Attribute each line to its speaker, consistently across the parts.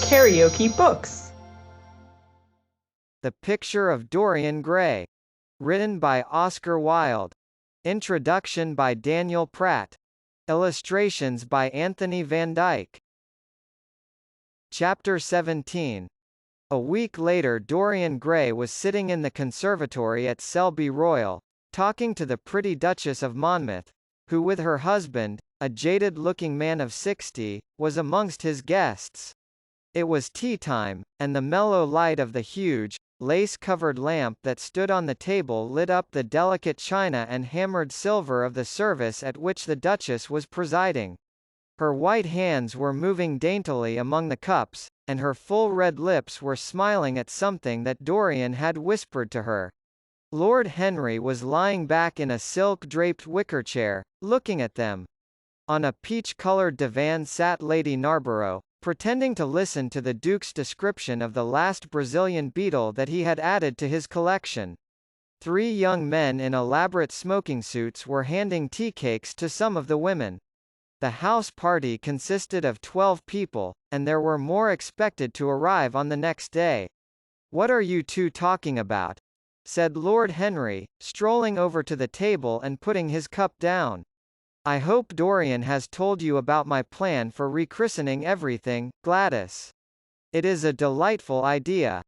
Speaker 1: KaraokeBooks.
Speaker 2: The Picture of Dorian Gray. Written by Oscar Wilde. Introduction by Daniel Pratt. Illustrations by Anthony van Dyck. Chapter 17. A week later, Dorian Gray was sitting in the conservatory at Selby Royal, talking to the pretty Duchess of Monmouth, who with her husband, a jaded-looking man of 60, was amongst his guests. It was tea-time, and the mellow light of the huge, lace-covered lamp that stood on the table lit up the delicate china and hammered silver of the service at which the Duchess was presiding. Her white hands were moving daintily among the cups, and her full red lips were smiling at something that Dorian had whispered to her. Lord Henry was lying back in a silk-draped wicker chair, looking at them. On a peach-coloured divan sat Lady Narborough, pretending to listen to the Duke's description of the last Brazilian beetle that he had added to his collection. 3 young men in elaborate smoking suits were handing tea cakes to some of the women. The house party consisted of 12 people, and there were more expected to arrive on the next day. "What are you two talking about?" said Lord Henry, strolling over to the table and putting his cup down. "I hope Dorian has told you about my plan for rechristening everything, Gladys. It is a delightful idea."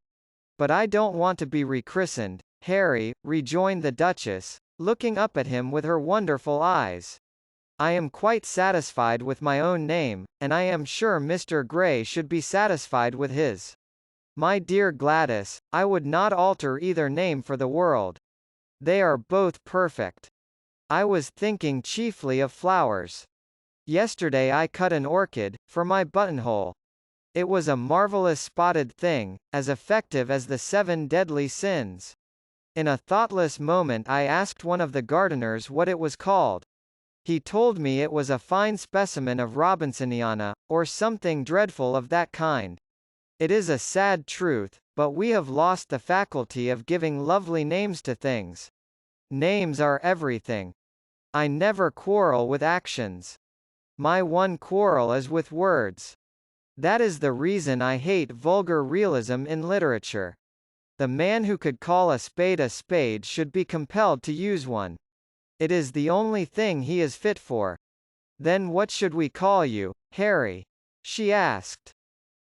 Speaker 2: "But I don't want to be rechristened, Harry," rejoined the Duchess, looking up at him with her wonderful eyes. "I am quite satisfied with my own name, and I am sure Mr. Gray should be satisfied with his. My dear Gladys, I would not alter either name for the world. They are both perfect. I was thinking chiefly of flowers. Yesterday I cut an orchid, for my buttonhole. It was a marvellous spotted thing, as effective as the 7 deadly sins. In a thoughtless moment I asked one of the gardeners what it was called. He told me it was a fine specimen of Robinsoniana, or something dreadful of that kind. It is a sad truth, but we have lost the faculty of giving lovely names to things. Names are everything. I never quarrel with actions. My one quarrel is with words. That is the reason I hate vulgar realism in literature. The man who could call a spade should be compelled to use one. It is the only thing he is fit for." "Then what should we call you, Harry?" she asked.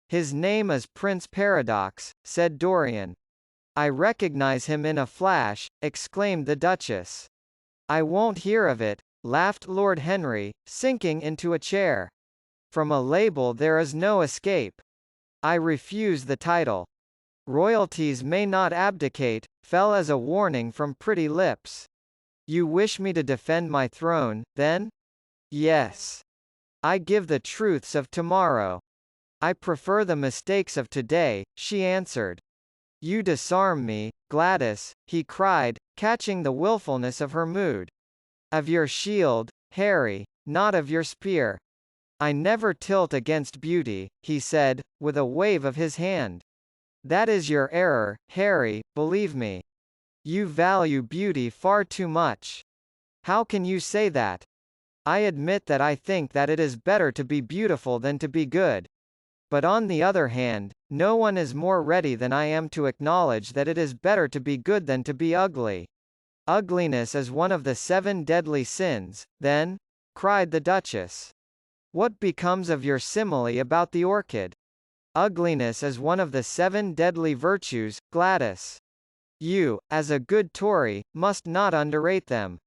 Speaker 2: "His name is Prince Paradox," said Dorian. "I recognize him in a flash," exclaimed the Duchess. "I won't hear of it," laughed Lord Henry, sinking into a chair. "From a label there is no escape. I refuse the title." "Royalties may not abdicate," fell as a warning from pretty lips. "You wish me to defend my throne, then?" "Yes. I give the truths of tomorrow. I prefer the mistakes of today," she answered. "You disarm me, Gladys," he cried, catching the wilfulness of her mood. "Of your shield, Harry, not of your spear. I never tilt against beauty," he said, with a wave of his hand. "That is your error, Harry, believe me. You value beauty far too much." "How can you say that?" "I admit that I think that it is better to be beautiful than to be good. But on the other hand, no one is more ready than I am to acknowledge that it is better to be good than to be ugly." "Ugliness is one of the 7 deadly sins, then?" cried the Duchess. "What becomes of your simile about the orchid?" "Ugliness is one of the 7 deadly virtues, Gladys. You, as a good Tory, must not underrate them.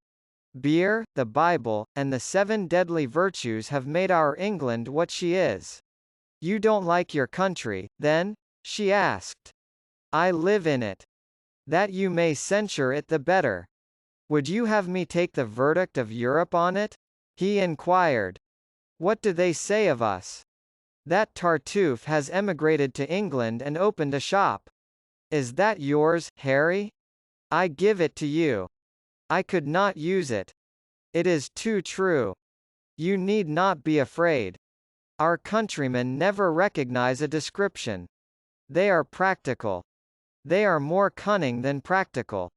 Speaker 2: Beer, the Bible, and the 7 deadly virtues have made our England what she is." "You don't like your country, then?" she asked. "I live in it." "That you may censure it the better. Would you have me take the verdict of Europe on it?" he inquired. "What do they say of us?" "That Tartuffe has emigrated to England and opened a shop." "Is that yours, Harry?" "I give it to you." "I could not use it." "It is too true." "You need not be afraid. Our countrymen never recognize a description. They are practical. They are more cunning than practical.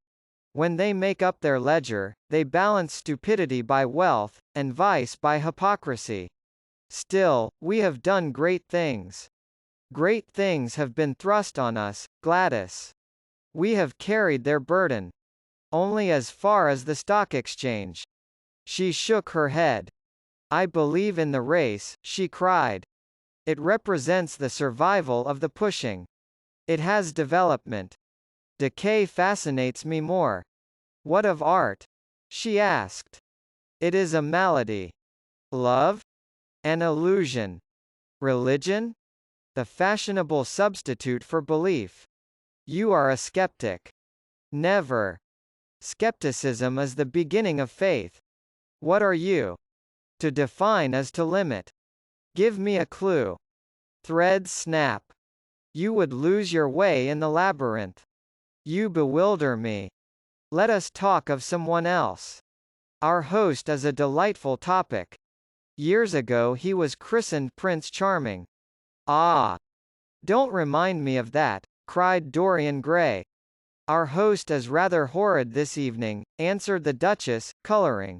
Speaker 2: When they make up their ledger, they balance stupidity by wealth, and vice by hypocrisy. Still, we have done great things. Great things have been thrust on us, Gladys. We have carried their burden. Only as far as the stock exchange. She shook her head. I believe in the race, she cried. It represents the survival of the pushing. It has development. Decay fascinates me more. What of art? She asked. It is a malady. Love? An illusion. Religion? The fashionable substitute for belief. You are a skeptic. Never. Skepticism is the beginning of faith. What are you? To define is to limit. Give me a clue. Threads snap. You would lose your way in the labyrinth. You bewilder me. Let us talk of someone else. Our host is a delightful topic. Years ago he was christened Prince Charming. Ah! Don't remind me of that, cried Dorian Gray. Our host is rather horrid this evening, answered the Duchess, colouring.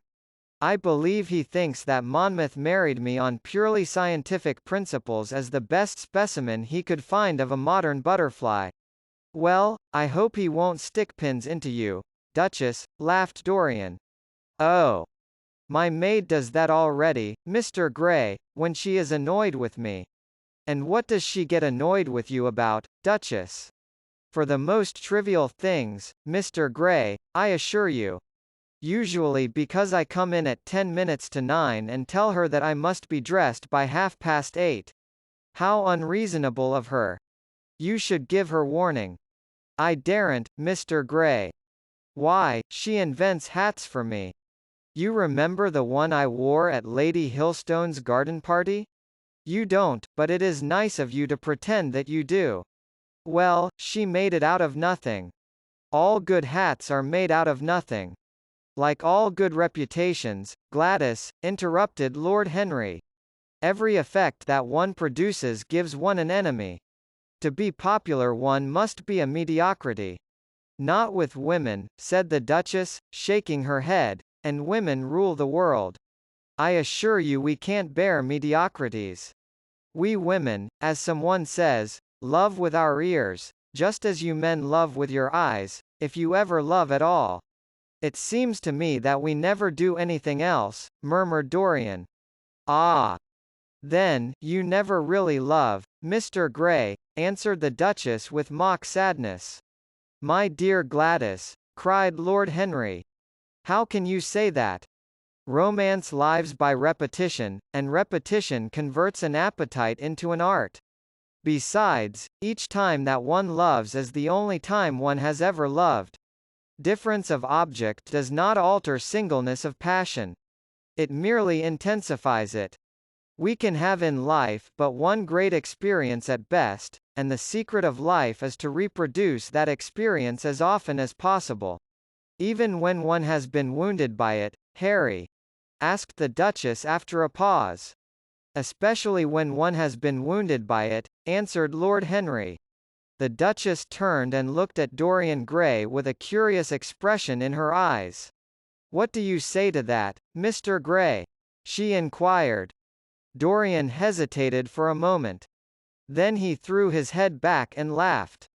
Speaker 2: I believe he thinks that Monmouth married me on purely scientific principles as the best specimen he could find of a modern butterfly. Well, I hope he won't stick pins into you, Duchess, laughed Dorian. Oh. My maid does that already, Mr. Gray, when she is annoyed with me. And what does she get annoyed with you about, Duchess? For the most trivial things, Mr. Gray, I assure you. Usually because I come in at 10 minutes to 9 and tell her that I must be dressed by 8:30. How unreasonable of her. You should give her warning. I daren't, Mr. Gray. Why, she invents hats for me. You remember the one I wore at Lady Hillstone's garden party? You don't, but it is nice of you to pretend that you do. Well, she made it out of nothing. All good hats are made out of nothing. Like all good reputations, Gladys, interrupted Lord Henry. Every effect that one produces gives one an enemy. To be popular one must be a mediocrity. Not with women, said the Duchess, shaking her head, and women rule the world. I assure you we can't bear mediocrities. We women, as someone says, love with our ears, just as you men love with your eyes, if you ever love at all. It seems to me that we never do anything else, murmured Dorian. Ah. Then, you never really love, Mr. Gray, answered the Duchess with mock sadness. My dear Gladys, cried Lord Henry. How can you say that? Romance lives by repetition, and repetition converts an appetite into an art. Besides, each time that one loves is the only time one has ever loved. Difference of object does not alter singleness of passion. It merely intensifies it. We can have in life but one great experience at best, and the secret of life is to reproduce that experience as often as possible. Even when one has been wounded by it, Harry? Asked the Duchess after a pause. Especially when one has been wounded by it, answered Lord Henry. The Duchess turned and looked at Dorian Gray with a curious expression in her eyes. What do you say to that, Mr. Gray? She inquired. Dorian hesitated for a moment. Then he threw his head back and laughed.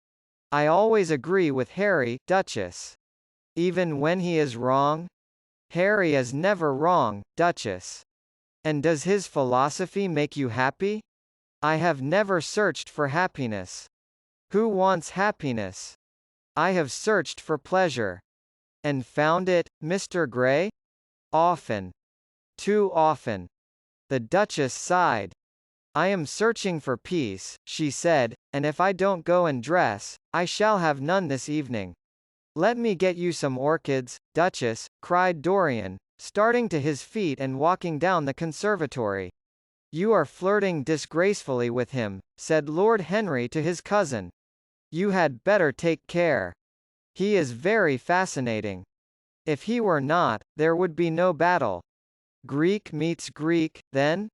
Speaker 2: I always agree with Harry, Duchess. Even when he is wrong? Harry is never wrong, Duchess. And does his philosophy make you happy? I have never searched for happiness. Who wants happiness? I have searched for pleasure. And found it, Mr. Gray? Often. Too often. The Duchess sighed. I am searching for peace, she said, and if I don't go and dress, I shall have none this evening. Let me get you some orchids, Duchess, cried Dorian, starting to his feet and walking down the conservatory. You are flirting disgracefully with him, said Lord Henry to his cousin. You had better take care. He is very fascinating. If he were not, there would be no battle. Greek meets Greek, then?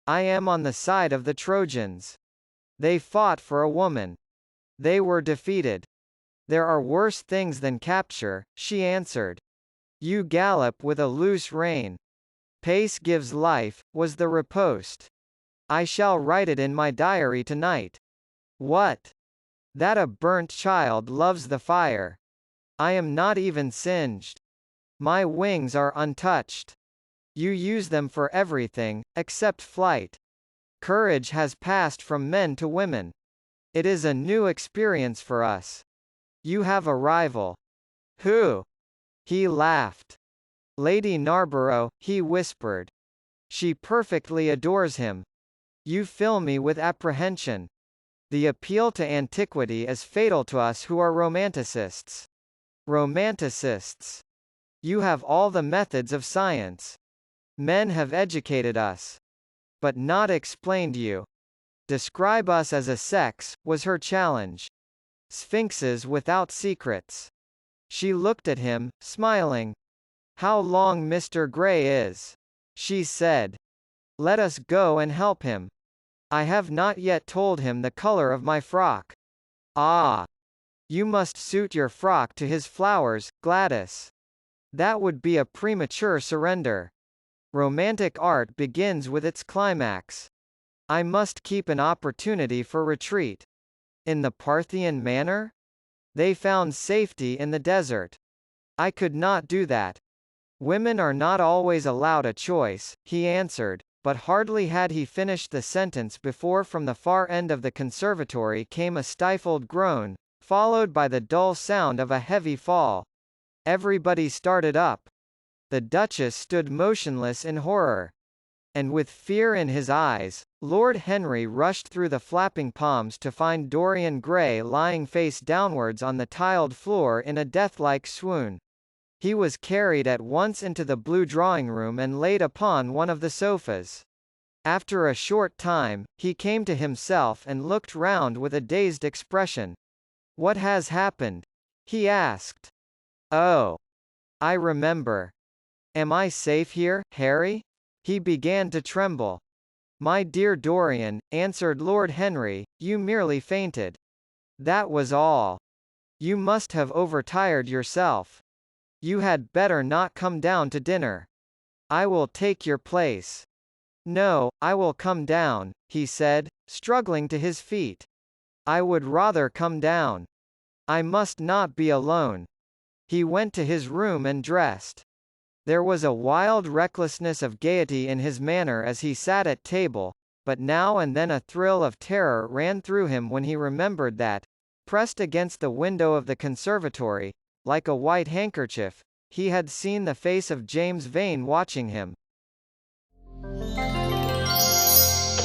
Speaker 2: I am on the side of the Trojans. They fought for a woman. They were defeated. There are worse things than capture, she answered. You gallop with a loose rein. Pace gives life, was the riposte. I shall write it in my diary tonight. What? That a burnt child loves the fire. I am not even singed. My wings are untouched. You use them for everything, except flight. Courage has passed from men to women. It is a new experience for us. You have a rival. Who? He laughed. Lady Narborough, he whispered. She perfectly adores him. You fill me with apprehension. The appeal to antiquity is fatal to us who are romanticists. Romanticists. You have all the methods of science. Men have educated us. But not explained you. Describe us as a sex, was her challenge. Sphinxes without secrets. She looked at him, smiling. How long Mr. Gray is, she said. Let us go and help him. I have not yet told him the color of my frock. Ah! You must suit your frock to his flowers, Gladys. That would be a premature surrender. Romantic art begins with its climax. I must keep an opportunity for retreat. In the Parthian manner? They found safety in the desert. I could not do that. Women are not always allowed a choice, he answered, but hardly had he finished the sentence before from the far end of the conservatory came a stifled groan, followed by the dull sound of a heavy fall. Everybody started up. The Duchess stood motionless in horror. And with fear in his eyes, Lord Henry rushed through the flapping palms to find Dorian Gray lying face downwards on the tiled floor in a death-like swoon. He was carried at once into the blue drawing-room and laid upon one of the sofas. After a short time, he came to himself and looked round with a dazed expression. "What has happened?" he asked. "Oh, I remember. Am I safe here, Harry?" He began to tremble. "My dear Dorian," answered Lord Henry, "you merely fainted. That was all. You must have overtired yourself. You had better not come down to dinner. I will take your place." "No, I will come down," he said, struggling to his feet. "I would rather come down. I must not be alone." He went to his room and dressed. There was a wild recklessness of gaiety in his manner as he sat at table, but now and then a thrill of terror ran through him when he remembered that, pressed against the window of the conservatory, like a white handkerchief, he had seen the face of James Vane watching him.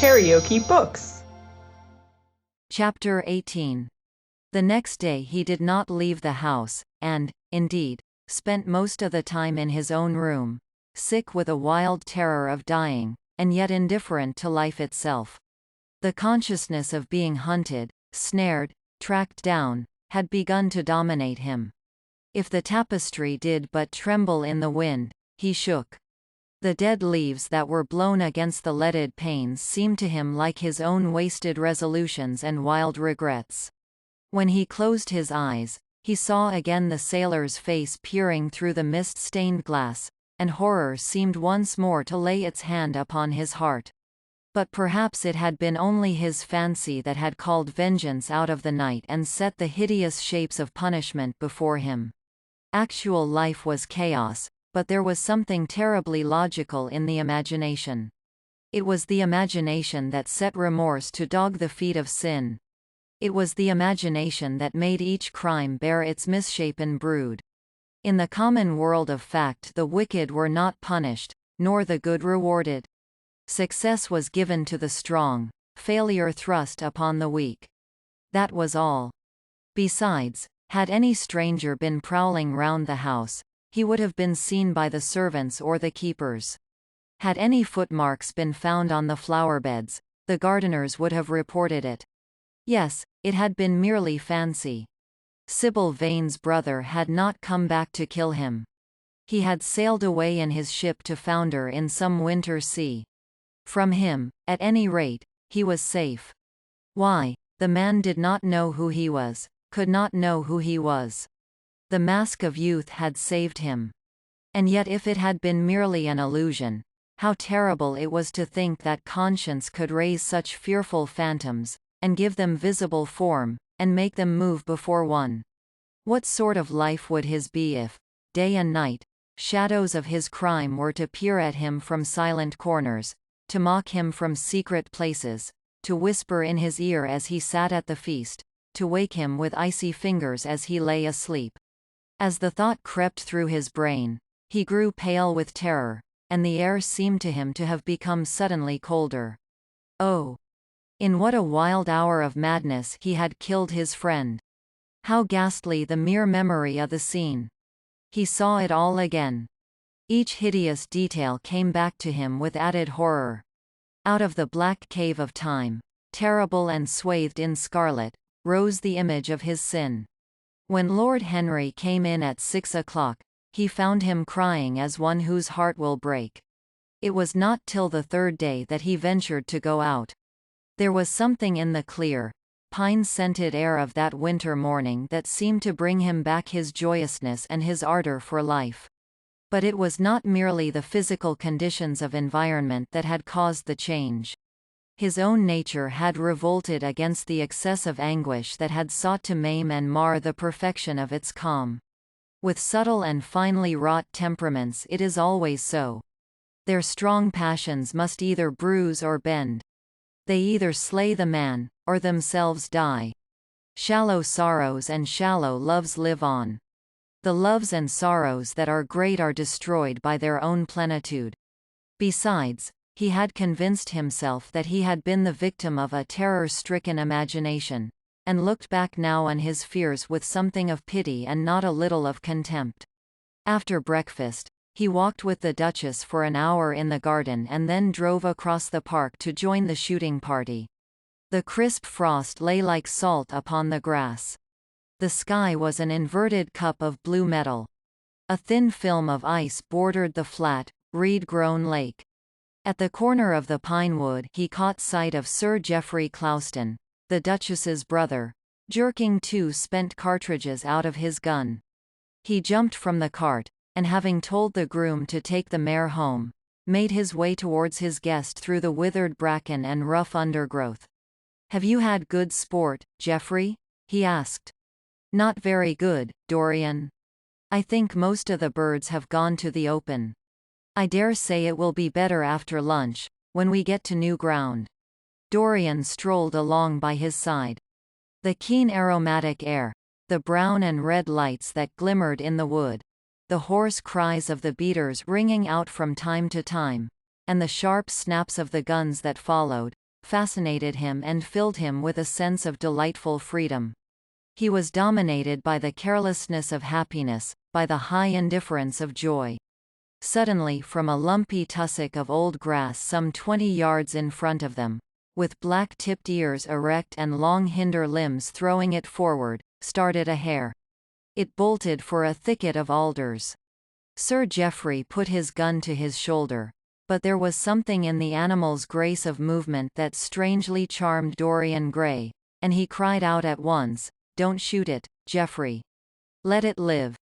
Speaker 1: KaraokeBooks.
Speaker 3: Chapter 18. The next day he did not leave the house, and, indeed, spent most of the time in his own room, sick with a wild terror of dying, and yet indifferent to life itself. The consciousness of being hunted, snared, tracked down, had begun to dominate him. If the tapestry did but tremble in the wind, he shook. The dead leaves that were blown against the leaded panes seemed to him like his own wasted resolutions and wild regrets. When he closed his eyes, he saw again the sailor's face peering through the mist-stained glass, and horror seemed once more to lay its hand upon his heart. But perhaps it had been only his fancy that had called vengeance out of the night and set the hideous shapes of punishment before him. Actual life was chaos, but there was something terribly logical in the imagination. It was the imagination that set remorse to dog the feet of sin. It was the imagination that made each crime bear its misshapen brood. In the common world of fact the wicked were not punished, nor the good rewarded. Success was given to the strong, failure thrust upon the weak. That was all. Besides, had any stranger been prowling round the house, he would have been seen by the servants or the keepers. Had any footmarks been found on the flower-beds, the gardeners would have reported it. Yes, it had been merely fancy. Sybil Vane's brother had not come back to kill him. He had sailed away in his ship to founder in some winter sea. From him, at any rate, he was safe. Why, the man did not know who he was, could not know who he was. The mask of youth had saved him. And yet if it had been merely an illusion, how terrible it was to think that conscience could raise such fearful phantoms, and give them visible form, and make them move before one. What sort of life would his be if, day and night, shadows of his crime were to peer at him from silent corners, to mock him from secret places, to whisper in his ear as he sat at the feast, to wake him with icy fingers as he lay asleep? As the thought crept through his brain, he grew pale with terror, and the air seemed to him to have become suddenly colder. Oh! In what a wild hour of madness he had killed his friend! How ghastly the mere memory of the scene! He saw it all again. Each hideous detail came back to him with added horror. Out of the black cave of time, terrible and swathed in scarlet, rose the image of his sin. When Lord Henry came in at 6 o'clock, he found him crying as one whose heart will break. It was not till the third day that he ventured to go out. There was something in the clear, pine-scented air of that winter morning that seemed to bring him back his joyousness and his ardor for life. But it was not merely the physical conditions of environment that had caused the change. His own nature had revolted against the excess of anguish that had sought to maim and mar the perfection of its calm. With subtle and finely wrought temperaments it is always so. Their strong passions must either bruise or bend. They either slay the man, or themselves die. Shallow sorrows and shallow loves live on. The loves and sorrows that are great are destroyed by their own plenitude. Besides, he had convinced himself that he had been the victim of a terror-stricken imagination, and looked back now on his fears with something of pity and not a little of contempt. After breakfast, he walked with the Duchess for an hour in the garden and then drove across the park to join the shooting party. The crisp frost lay like salt upon the grass. The sky was an inverted cup of blue metal. A thin film of ice bordered the flat, reed-grown lake. At the corner of the pine wood he caught sight of Sir Geoffrey Clouston, the Duchess's brother, jerking 2 spent cartridges out of his gun. He jumped from the cart, and having told the groom to take the mare home, made his way towards his guest through the withered bracken and rough undergrowth. "Have you had good sport, Geoffrey?" he asked. "Not very good, Dorian. I think most of the birds have gone to the open. I dare say it will be better after lunch, when we get to new ground." Dorian strolled along by his side. The keen aromatic air, the brown and red lights that glimmered in the wood, the hoarse cries of the beaters ringing out from time to time, and the sharp snaps of the guns that followed, fascinated him and filled him with a sense of delightful freedom. He was dominated by the carelessness of happiness, by the high indifference of joy. Suddenly from a lumpy tussock of old grass some 20 yards in front of them, with black-tipped ears erect and long hinder limbs throwing it forward, started a hare. It bolted for a thicket of alders. Sir Geoffrey put his gun to his shoulder, but there was something in the animal's grace of movement that strangely charmed Dorian Gray, and he cried out at once, "Don't shoot it, Geoffrey. Let it live."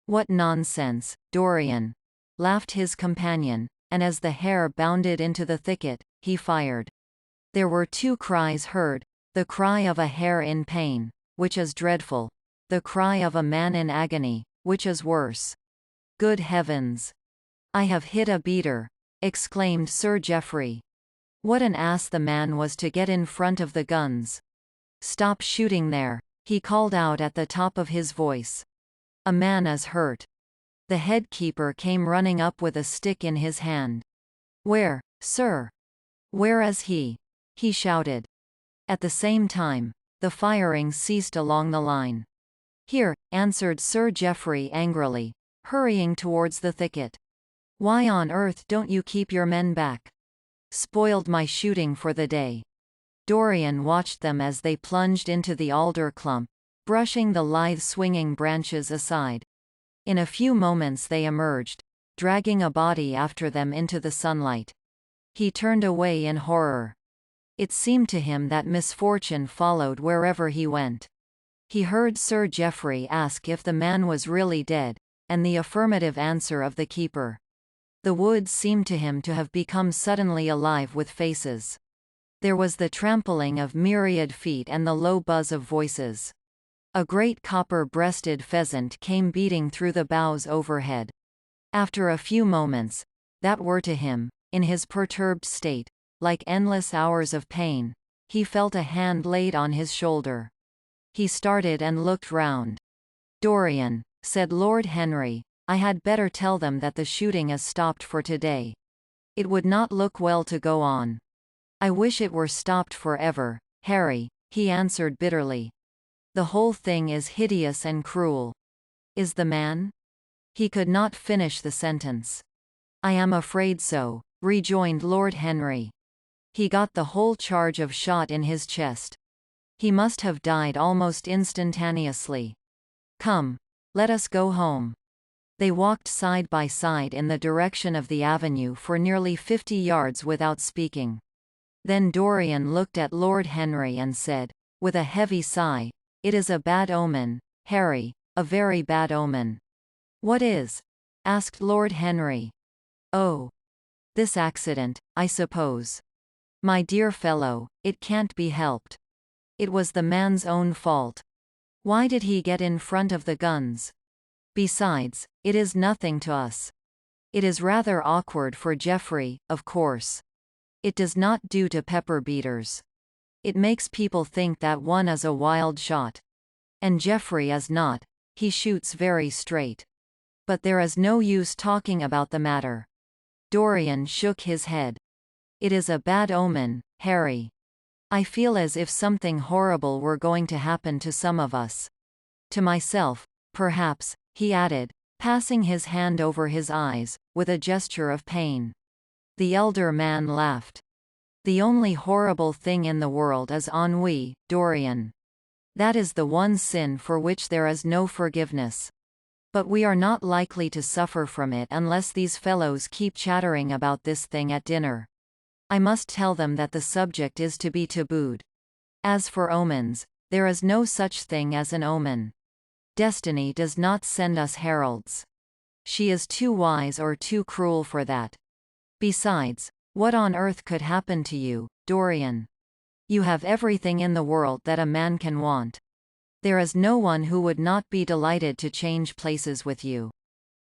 Speaker 3: "What nonsense, Dorian!" laughed his companion, and as the hare bounded into the thicket, he fired. There were 2 cries heard, the cry of a hare in pain, which is dreadful, the cry of a man in agony, which is worse. "Good heavens! I have hit a beater!" exclaimed Sir Geoffrey. What an ass the man was to get in front of the guns. "Stop shooting there," he called out at the top of his voice. "A man is hurt." The head-keeper came running up with a stick in his hand. "Where, sir? Where is he?" he shouted. At the same time, the firing ceased along the line. "Here," answered Sir Geoffrey angrily, hurrying towards the thicket. "Why on earth don't you keep your men back? Spoiled my shooting for the day." Dorian watched them as they plunged into the alder clump, brushing the lithe swinging branches aside. In a few moments they emerged, dragging a body after them into the sunlight. He turned away in horror. It seemed to him that misfortune followed wherever he went. He heard Sir Geoffrey ask if the man was really dead, and the affirmative answer of the keeper. The woods seemed to him to have become suddenly alive with faces. There was the trampling of myriad feet and the low buzz of voices. A great copper-breasted pheasant came beating through the boughs overhead. After a few moments, that were to him, in his perturbed state, like endless hours of pain, he felt a hand laid on his shoulder. He started and looked round. "Dorian," said Lord Henry, "I had better tell them that the shooting is stopped for today. It would not look well to go on." "I wish it were stopped forever, Harry," he answered bitterly. "The whole thing is hideous and cruel." "Is the man?" He could not finish the sentence. "I am afraid so," rejoined Lord Henry. "He got the whole charge of shot in his chest. He must have died almost instantaneously. Come, let us go home." They walked side by side in the direction of the avenue for nearly 50 yards without speaking. Then Dorian looked at Lord Henry and said, with a heavy sigh, "It is a bad omen, Harry, a very bad omen." "What is?" asked Lord Henry. "Oh, this accident, I suppose. My dear fellow, it can't be helped. It was the man's own fault. Why did he get in front of the guns? Besides, it is nothing to us. It is rather awkward for Geoffrey, of course. It does not do to pepper beaters. It makes people think that one is a wild shot. And Geoffrey is not. He shoots very straight. But there is no use talking about the matter." Dorian shook his head. "It is a bad omen, Harry. I feel as if something horrible were going to happen to some of us. To myself, perhaps," he added, passing his hand over his eyes, with a gesture of pain. The elder man laughed. "The only horrible thing in the world is ennui, Dorian. That is the one sin for which there is no forgiveness. But we are not likely to suffer from it unless these fellows keep chattering about this thing at dinner. I must tell them that the subject is to be tabooed. As for omens, there is no such thing as an omen. Destiny does not send us heralds. She is too wise or too cruel for that. Besides, what on earth could happen to you, Dorian? You have everything in the world that a man can want. There is no one who would not be delighted to change places with you.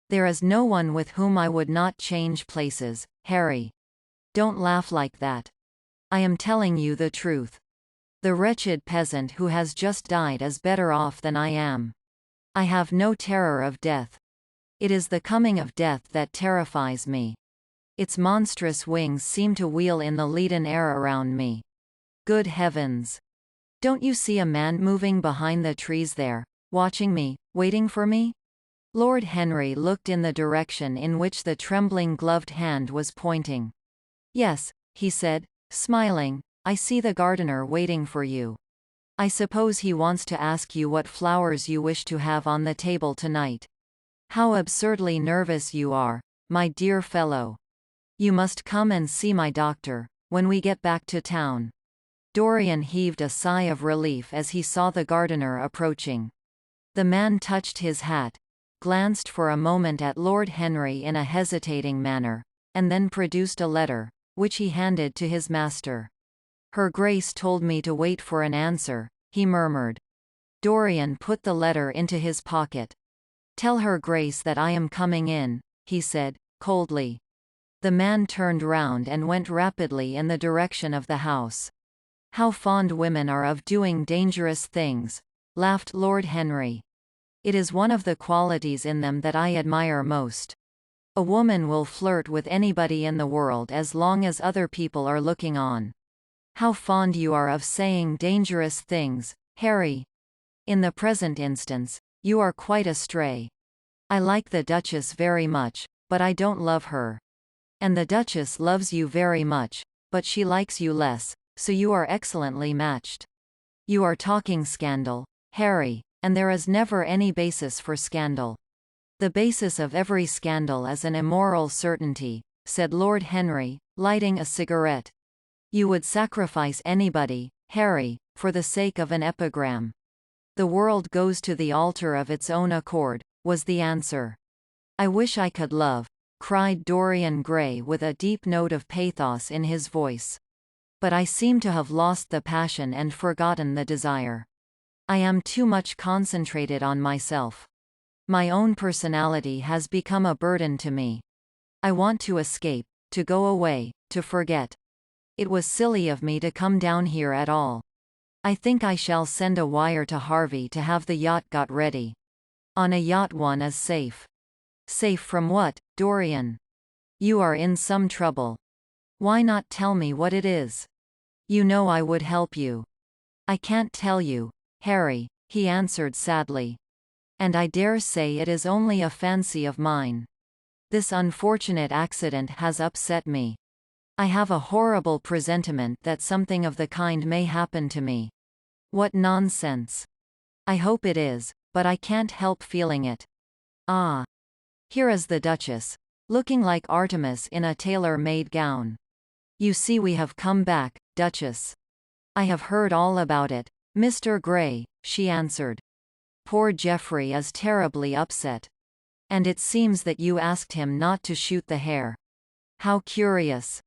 Speaker 3: There is no one with whom I would not change places, Harry. Don't laugh like that. I am telling you the truth. The wretched peasant who has just died is better off than I am. I have no terror of death. It is the coming of death that terrifies me. Its monstrous wings seem to wheel in the leaden air around me. Good heavens! Don't you see a man moving behind the trees there, watching me, waiting for me?" Lord Henry looked in the direction in which the trembling gloved hand was pointing. "Yes," he said, smiling, "I see the gardener waiting for you. I suppose he wants to ask you what flowers you wish to have on the table tonight. How absurdly nervous you are, my dear fellow. You must come and see my doctor, when we get back to town." Dorian heaved a sigh of relief as he saw the gardener approaching. The man touched his hat, glanced for a moment at Lord Henry in a hesitating manner, and then produced a letter, which he handed to his master. "Her Grace told me to wait for an answer," he murmured. Dorian put the letter into his pocket. "Tell Her Grace that I am coming in," he said, coldly. The man turned round and went rapidly in the direction of the house. "How fond women are of doing dangerous things," laughed Lord Henry. "It is one of the qualities in them that I admire most. A woman will flirt with anybody in the world as long as other people are looking on. How fond you are of saying dangerous things, Harry. In the present instance, you are quite astray. I like the Duchess very much, but I don't love her. And the Duchess loves you very much, but she likes you less, so you are excellently matched. You are talking scandal, Harry, and there is never any basis for scandal. The basis of every scandal is an immoral certainty," said Lord Henry, lighting a cigarette. "You would sacrifice anybody, Harry, for the sake of an epigram." "The world goes to the altar of its own accord," was the answer. "I wish I could love," cried Dorian Gray with a deep note of pathos in his voice. But I seem to have lost the passion and forgotten the desire. I am too much concentrated on myself. My own personality has become a burden to me. I want to escape, to go away, to forget. It was silly of me to come down here at all. I think I shall send a wire to Harvey to have the yacht got ready. On a yacht one is safe. Safe from what, Dorian? You are in some trouble. Why not tell me what it is? You know I would help you. I can't tell you, Harry, he answered sadly. And I dare say it is only a fancy of mine. This unfortunate accident has upset me. I have a horrible presentiment that something of the kind may happen to me. What nonsense. I hope it is, but I can't help feeling it. Ah. Here is the Duchess, looking like Artemis in a tailor-made gown. You see we have come back, Duchess. I have heard all about it, Mr. Gray, she answered. Poor Geoffrey is terribly upset. And it seems that you asked him not to shoot the hare. How curious.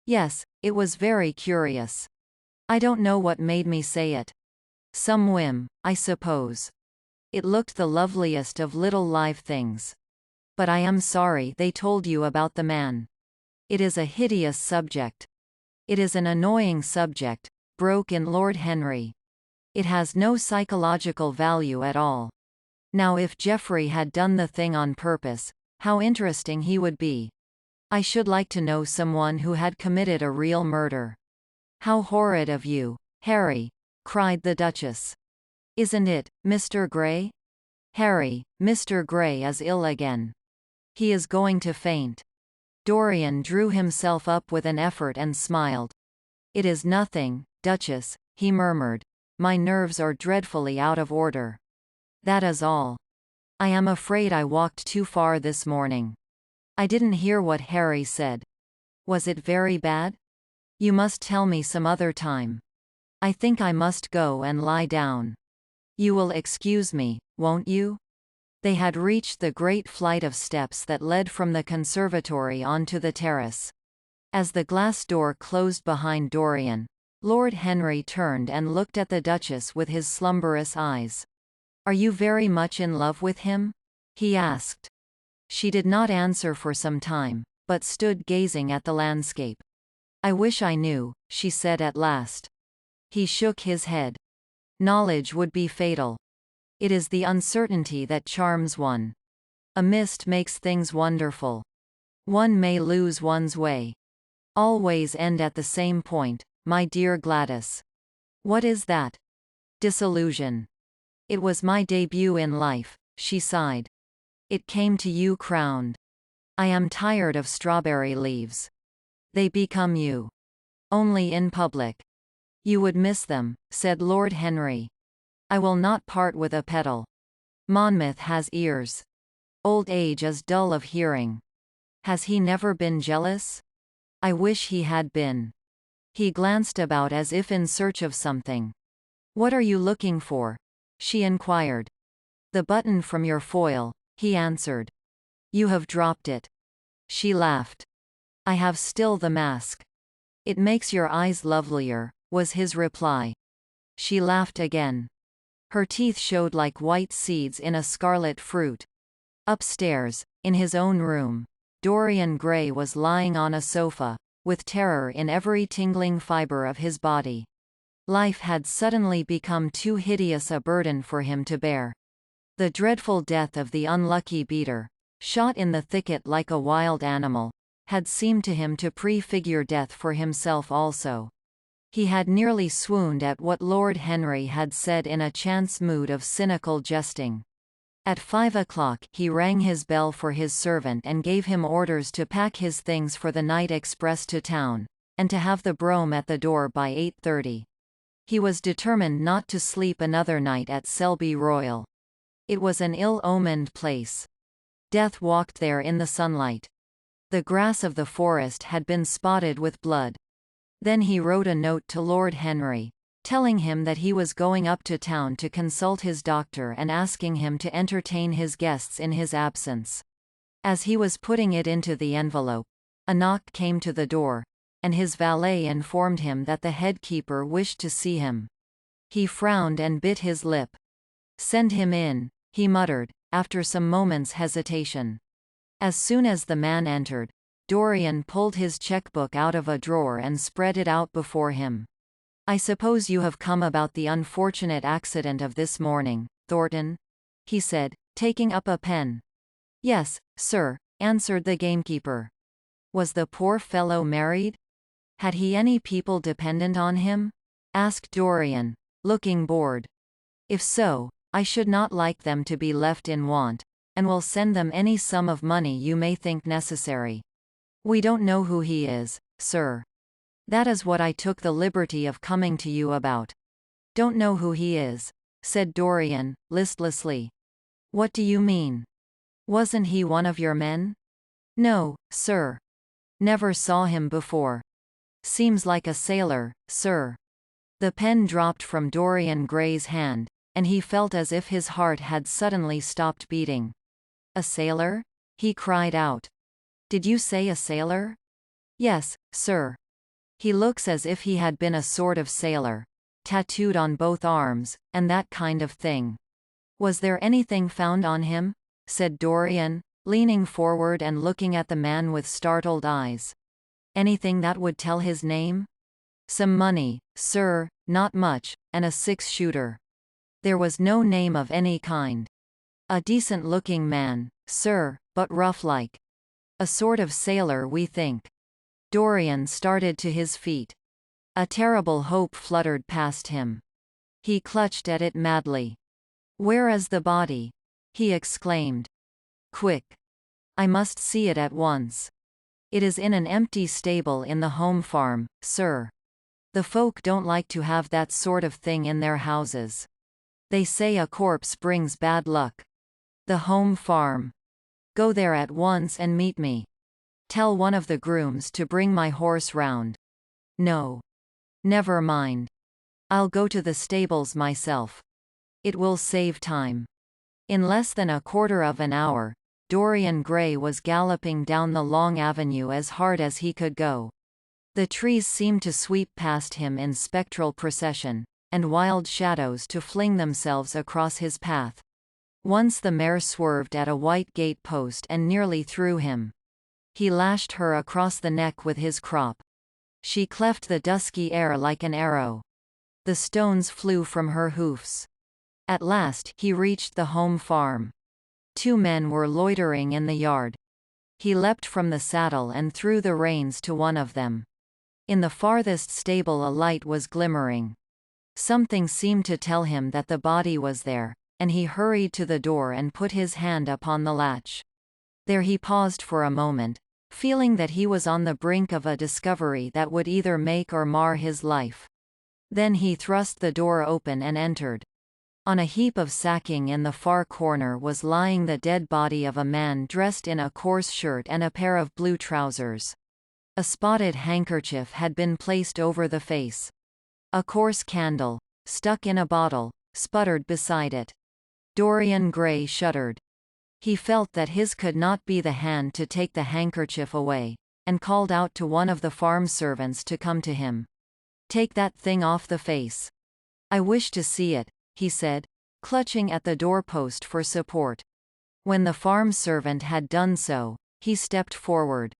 Speaker 3: Yes, it was very curious. I don't know what made me say it. Some whim, I suppose. It looked the loveliest of little live things. But I am sorry they told you about the man. It is a hideous subject. It is an annoying subject, broke in Lord Henry. It has no psychological value at all. Now if Geoffrey had done the thing on purpose, how interesting he would be. I should like to know someone who had committed a real murder. How horrid of you, Harry, cried the Duchess. Isn't it, Mr. Gray? Harry, Mr. Gray is ill again. He is going to faint. Dorian drew himself up with an effort and smiled. It is nothing, Duchess, he murmured. My nerves are dreadfully out of order. That is all. I am afraid I walked too far this morning. I didn't hear what Harry said. Was it very bad? You must tell me some other time. I think I must go and lie down. You will excuse me, won't you? They had reached the great flight of steps that led from the conservatory onto the terrace. As the glass door closed behind Dorian, Lord Henry turned and looked at the Duchess with his slumberous eyes. Are you very much in love with him? He asked. She did not answer for some time, but stood gazing at the landscape. I wish I knew, she said at last. He shook his head. Knowledge would be fatal. It is the uncertainty that charms one. A mist makes things wonderful. One may lose one's way. Always end at the same point, my dear Gladys. What is that? Disillusion. It was my debut in life, she sighed. It came to you crowned. I am tired of strawberry leaves. They become you. Only in public. You would miss them, said Lord Henry. I will not part with a petal. Monmouth has ears. Old age is dull of hearing. Has he never been jealous? I wish he had been. He glanced about as if in search of something. What are you looking for? She inquired. The button from your foil, he answered. You have dropped it. She laughed. I have still the mask. It makes your eyes lovelier, was his reply. She laughed again. Her teeth showed like white seeds in a scarlet fruit. Upstairs, in his own room, Dorian Gray was lying on a sofa, with terror in every tingling fiber of his body. Life had suddenly become too hideous a burden for him to bear. The dreadful death of the unlucky beater, shot in the thicket like a wild animal, had seemed to him to prefigure death for himself also. He had nearly swooned at what Lord Henry had said in a chance mood of cynical jesting. At 5 o'clock he rang his bell for his servant and gave him orders to pack his things for the night express to town, and to have the brougham at the door by 8:30. He was determined not to sleep another night at Selby Royal. It was an ill-omened place. Death walked there in the sunlight. The grass of the forest had been spotted with blood. Then he wrote a note to Lord Henry, telling him that he was going up to town to consult his doctor and asking him to entertain his guests in his absence. As he was putting it into the envelope, a knock came to the door. and his valet informed him that the head keeper wished to see him. He frowned and bit his lip. "Send him in," he muttered, after some moments' hesitation. As soon as the man entered, Dorian pulled his checkbook out of a drawer and spread it out before him. "I suppose you have come about the unfortunate accident of this morning, Thornton?" he said, taking up a pen. "Yes, sir," answered the gamekeeper. "Was the poor fellow married? Had he any people dependent on him?" asked Dorian, looking bored. "If so, I should not like them to be left in want, and will send them any sum of money you may think necessary. We don't know who he is, sir. That is what I took the liberty of coming to you about." "Don't know who he is," said Dorian, listlessly. "What do you mean? Wasn't he one of your men?" "No, sir. Never saw him before. Seems like a sailor, sir." The pen dropped from Dorian Gray's hand, and he felt as if his heart had suddenly stopped beating. "A sailor?" he cried out. "Did you say a sailor?" "Yes, sir. He looks as if he had been a sort of sailor, tattooed on both arms, and that kind of thing." "Was there anything found on him?" said Dorian, leaning forward and looking at the man with startled eyes. "Anything that would tell his name?" "Some money, sir, not much, and a 6-shooter. There was no name of any kind. A decent-looking man, sir, but rough-like. A sort of sailor, we think." Dorian started to his feet. A terrible hope fluttered past him. He clutched at it madly. "Where is the body?" he exclaimed. "Quick! I must see it at once." "It is in an empty stable in the home farm, sir. The folk don't like to have that sort of thing in their houses. They say a corpse brings bad luck." "The home farm. Go there at once and meet me. Tell one of the grooms to bring my horse round." "No. Never mind. I'll go to the stables myself. It will save time." In less than a quarter of an hour, Dorian Gray was galloping down the long avenue as hard as he could go. The trees seemed to sweep past him in spectral procession, and wild shadows to fling themselves across his path. Once the mare swerved at a white gate post and nearly threw him. He lashed her across the neck with his crop. She cleft the dusky air like an arrow. The stones flew from her hoofs. At last, he reached the home farm. 2 men were loitering in the yard. He leapt from the saddle and threw the reins to one of them. In the farthest stable a light was glimmering. Something seemed to tell him that the body was there, and he hurried to the door and put his hand upon the latch. There he paused for a moment, feeling that he was on the brink of a discovery that would either make or mar his life. Then he thrust the door open and entered. On a heap of sacking in the far corner was lying the dead body of a man dressed in a coarse shirt and a pair of blue trousers. A spotted handkerchief had been placed over the face. A coarse candle, stuck in a bottle, sputtered beside it. Dorian Gray shuddered. He felt that his could not be the hand to take the handkerchief away, and called out to one of the farm servants to come to him. "Take that thing off the face. I wish to see it," he said, clutching at the doorpost for support. When the farm servant had done so, he stepped forward.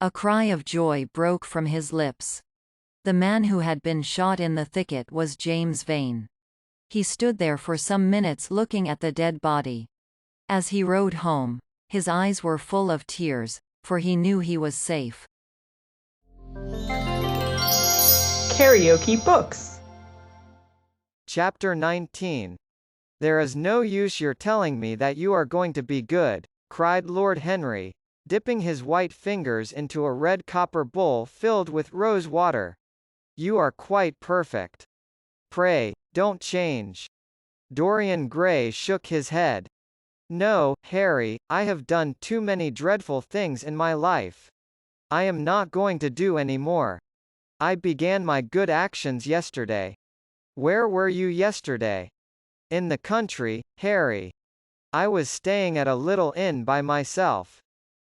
Speaker 3: A cry of joy broke from his lips. The man who had been shot in the thicket was James Vane. He stood there for some minutes looking at the dead body. As he rode home, his eyes were full of tears, for he knew he was safe.
Speaker 1: KaraokeBooks.
Speaker 2: Chapter 19. "There is no use your telling me that you are going to be good," cried Lord Henry, dipping his white fingers into a red copper bowl filled with rose water. "You are quite perfect. Pray, don't change." Dorian Gray shook his head. "No, Harry, I have done too many dreadful things in my life. I am not going to do any more. I began my good actions yesterday." "Where were you yesterday?" "In the country, Harry. I was staying at a little inn by myself."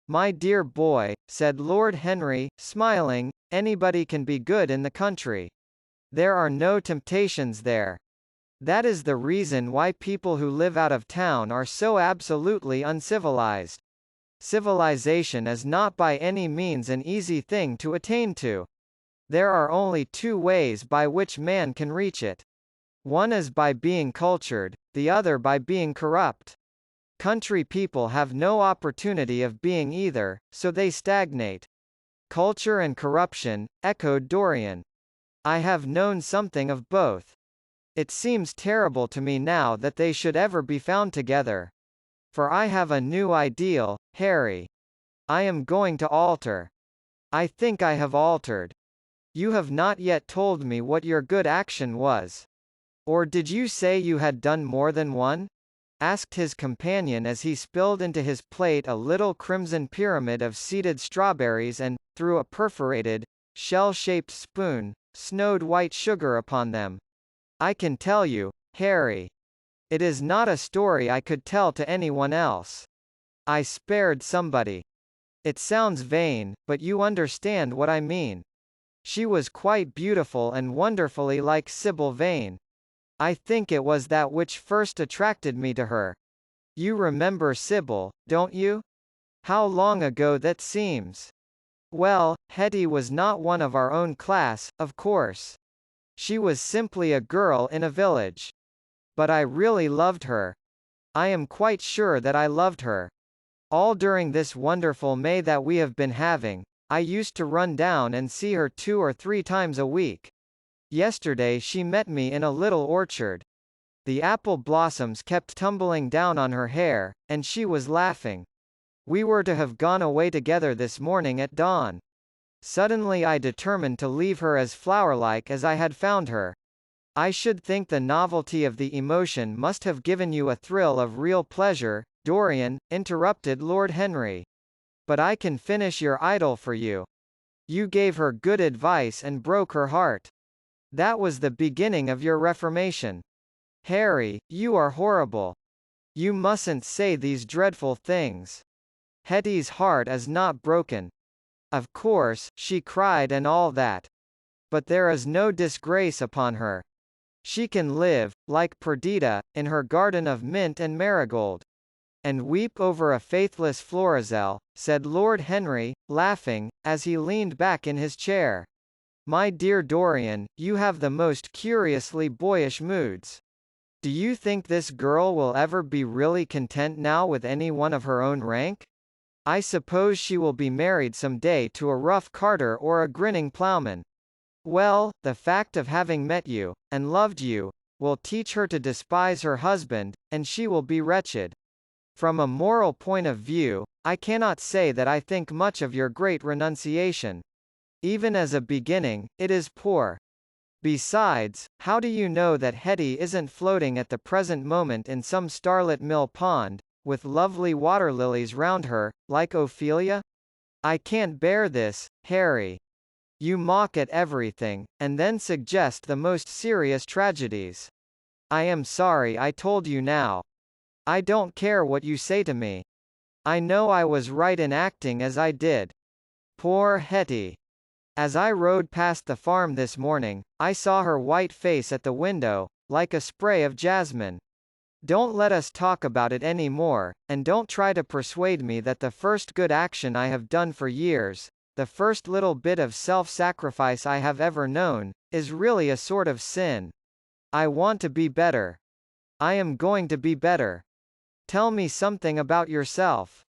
Speaker 2: My dear boy, said Lord Henry, smiling, anybody can be good in the country. There are no temptations there. That is the reason why people who live out of town are so absolutely uncivilized. Civilization is not by any means an easy thing to attain to. There are only two ways by which man can reach it. One is by being cultured, the other by being corrupt. Country people have no opportunity of being either, so they stagnate. Culture and corruption, echoed Dorian. I have known something of both. It seems terrible to me now that they should ever be found together. For I have a new ideal, Harry. I am going to alter. I think I have altered. You have not yet told me what your good action was. Or did you say you had done more than one? Asked his companion as he spilled into his plate a little crimson pyramid of seeded strawberries and, through a perforated, shell-shaped spoon, snowed white sugar upon them. I can tell you, Harry. It is not a story I could tell to anyone else. I spared somebody. It sounds vain, but you understand what I mean. She was quite beautiful and wonderfully like Sybil Vane. I think it was that which first attracted me to her. You remember Sybil, don't you? How long ago that seems. Well, Hetty was not one of our own class, of course. She was simply a girl in a village. But I really loved her. I am quite sure that I loved her. All during this wonderful May that we have been having, I used to run down and see her 2 or 3 times a week. Yesterday she met me in a little orchard. The apple blossoms kept tumbling down on her hair, and she was laughing. We were to have gone away together this morning at dawn. Suddenly I determined to leave her as flower-like as I had found her. I should think the novelty of the emotion must have given you a thrill of real pleasure, Dorian, interrupted Lord Henry. But I can finish your idyll for you. You gave her good advice and broke her heart. That was the beginning of your reformation. Harry, you are horrible. You mustn't say these dreadful things. Hetty's heart is not broken. Of course, she cried and all that. But there is no disgrace upon her. She can live, like Perdita, in her garden of mint and marigold. And weep over a faithless Florizel, said Lord Henry, laughing, as he leaned back in his chair. My dear Dorian, you have the most curiously boyish moods. Do you think this girl will ever be really content now with any one of her own rank? I suppose she will be married some day to a rough carter or a grinning ploughman. Well, the fact of having met you, and loved you, will teach her to despise her husband, and she will be wretched. From a moral point of view, I cannot say that I think much of your great renunciation. Even as a beginning, it is poor. Besides, how do you know that Hetty isn't floating at the present moment in some starlit mill pond, with lovely water lilies round her, like Ophelia? I can't bear this, Harry. You mock at everything, and then suggest the most serious tragedies. I am sorry I told you now. I don't care what you say to me. I know I was right in acting as I did. Poor Hetty. As I rode past the farm this morning, I saw her white face at the window, like a spray of jasmine. Don't let us talk about it any more, and don't try to persuade me that the first good action I have done for years, the first little bit of self-sacrifice I have ever known, is really a sort of sin. I want to be better. I am going to be better. Tell me something about yourself.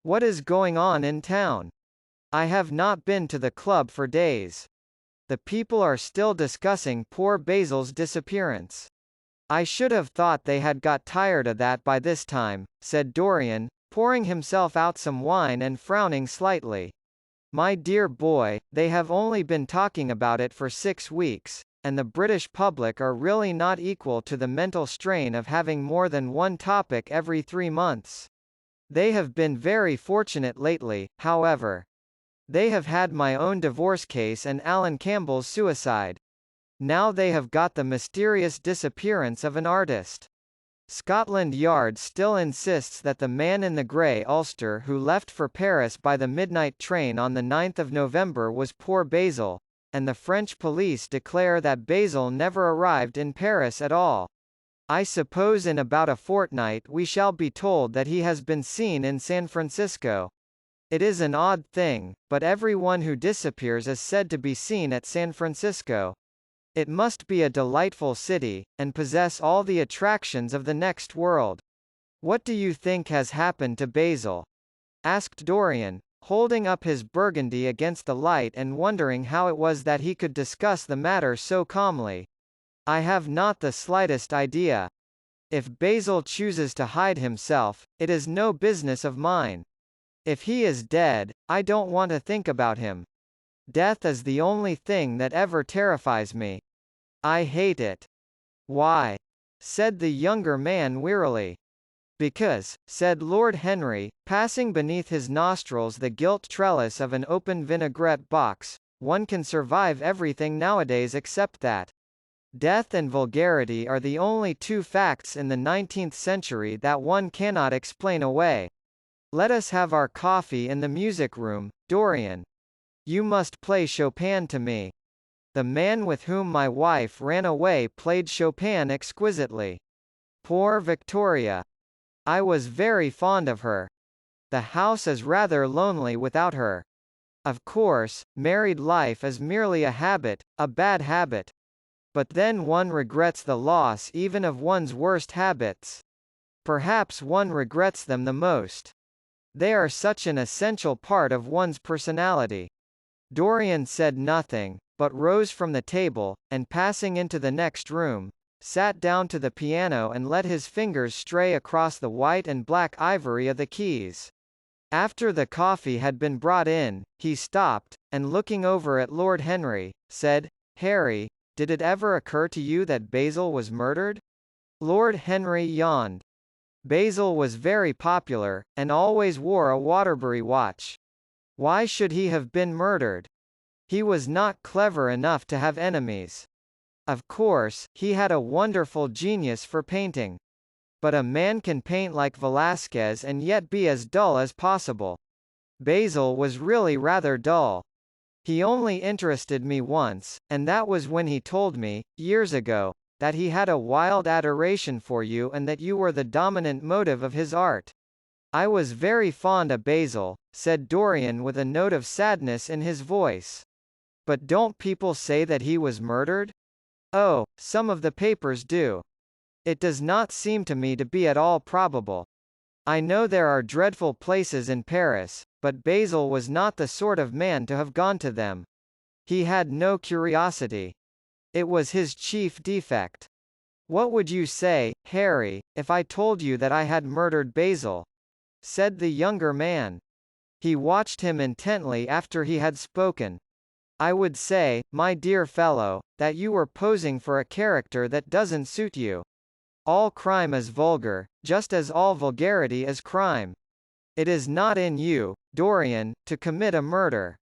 Speaker 2: What is going on in town? I have not been to the club for days. The people are still discussing poor Basil's disappearance. I should have thought they had got tired of that by this time, said Dorian, pouring himself out some wine and frowning slightly. My dear boy, they have only been talking about it for 6 weeks, and the British public are really not equal to the mental strain of having more than one topic every 3 months. They have been very fortunate lately, however. They have had my own divorce case and Alan Campbell's suicide. Now they have got the mysterious disappearance of an artist. Scotland Yard still insists that the man in the grey ulster who left for Paris by the midnight train on the 9th of November was poor Basil, and the French police declare that Basil never arrived in Paris at all. I suppose in about a fortnight we shall be told that he has been seen in San Francisco. It is an odd thing, but everyone who disappears is said to be seen at San Francisco. It must be a delightful city, and possess all the attractions of the next world. What do you think has happened to Basil? Asked Dorian, holding up his burgundy against the light and wondering how it was that he could discuss the matter so calmly. I have not the slightest idea. If Basil chooses to hide himself, it is no business of mine. If he is dead, I don't want to think about him. Death is the only thing that ever terrifies me. I hate it. Why? Said the younger man wearily. Because, said Lord Henry, passing beneath his nostrils the gilt trellis of an open vinaigrette box, one can survive everything nowadays except that. Death and vulgarity are the only two facts in the 19th century that one cannot explain away. Let us have our coffee in the music room, Dorian. You must play Chopin to me. The man with whom my wife ran away played Chopin exquisitely. Poor Victoria. I was very fond of her. The house is rather lonely without her. Of course, married life is merely a habit, a bad habit. But then one regrets the loss even of one's worst habits. Perhaps one regrets them the most. They are such an essential part of one's personality. Dorian said nothing, but rose from the table, and passing into the next room, sat down to the piano and let his fingers stray across the white and black ivory of the keys. After the coffee had been brought in, he stopped, and looking over at Lord Henry, said, "Harry, did it ever occur to you that Basil was murdered?" Lord Henry yawned. Basil was very popular, and always wore a Waterbury watch. Why should he have been murdered? He was not clever enough to have enemies. Of course, he had a wonderful genius for painting. But a man can paint like Velázquez and yet be as dull as possible. Basil was really rather dull. He only interested me once, and that was when he told me, years ago, that he had a wild adoration for you and that you were the dominant motive of his art. I was very fond of Basil, said Dorian with a note of sadness in his voice. But don't people say that he was murdered? Oh, some of the papers do. It does not seem to me to be at all probable. I know there are dreadful places in Paris, but Basil was not the sort of man to have gone to them. He had no curiosity. It was his chief defect. What would you say, Harry, if I told you that I had murdered Basil? Said the younger man. He watched him intently after he had spoken. I would say, my dear fellow, that you were posing for a character that doesn't suit you. All crime is vulgar, just as all vulgarity is crime. It is not in you, Dorian, to commit a murder.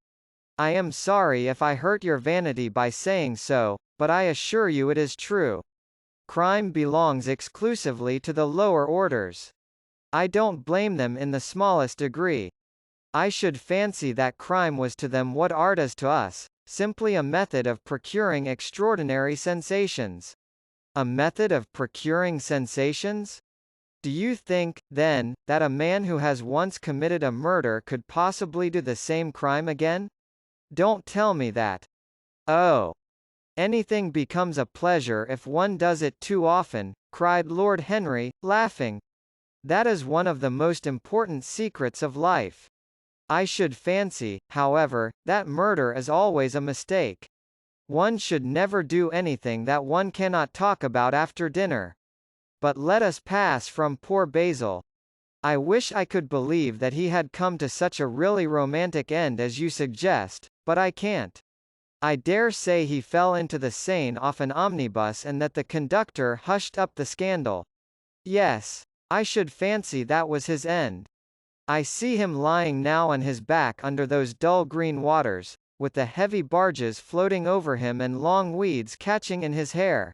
Speaker 2: I am sorry if I hurt your vanity by saying so, but I assure you it is true. Crime belongs exclusively to the lower orders. I don't blame them in the smallest degree. I should fancy that crime was to them what art is to us, simply a method of procuring extraordinary sensations. A method of procuring sensations? Do you think, then, that a man who has once committed a murder could possibly do the same crime again? Don't tell me that. Oh. Anything becomes a pleasure if one does it too often, cried Lord Henry, laughing. That is one of the most important secrets of life. I should fancy, however, that murder is always a mistake. One should never do anything that one cannot talk about after dinner. But let us pass from poor Basil. I wish I could believe that he had come to such a really romantic end as you suggest, but I can't. I dare say he fell into the Seine off an omnibus and that the conductor hushed up the scandal. Yes, I should fancy that was his end. I see him lying now on his back under those dull green waters, with the heavy barges floating over him and long weeds catching in his hair.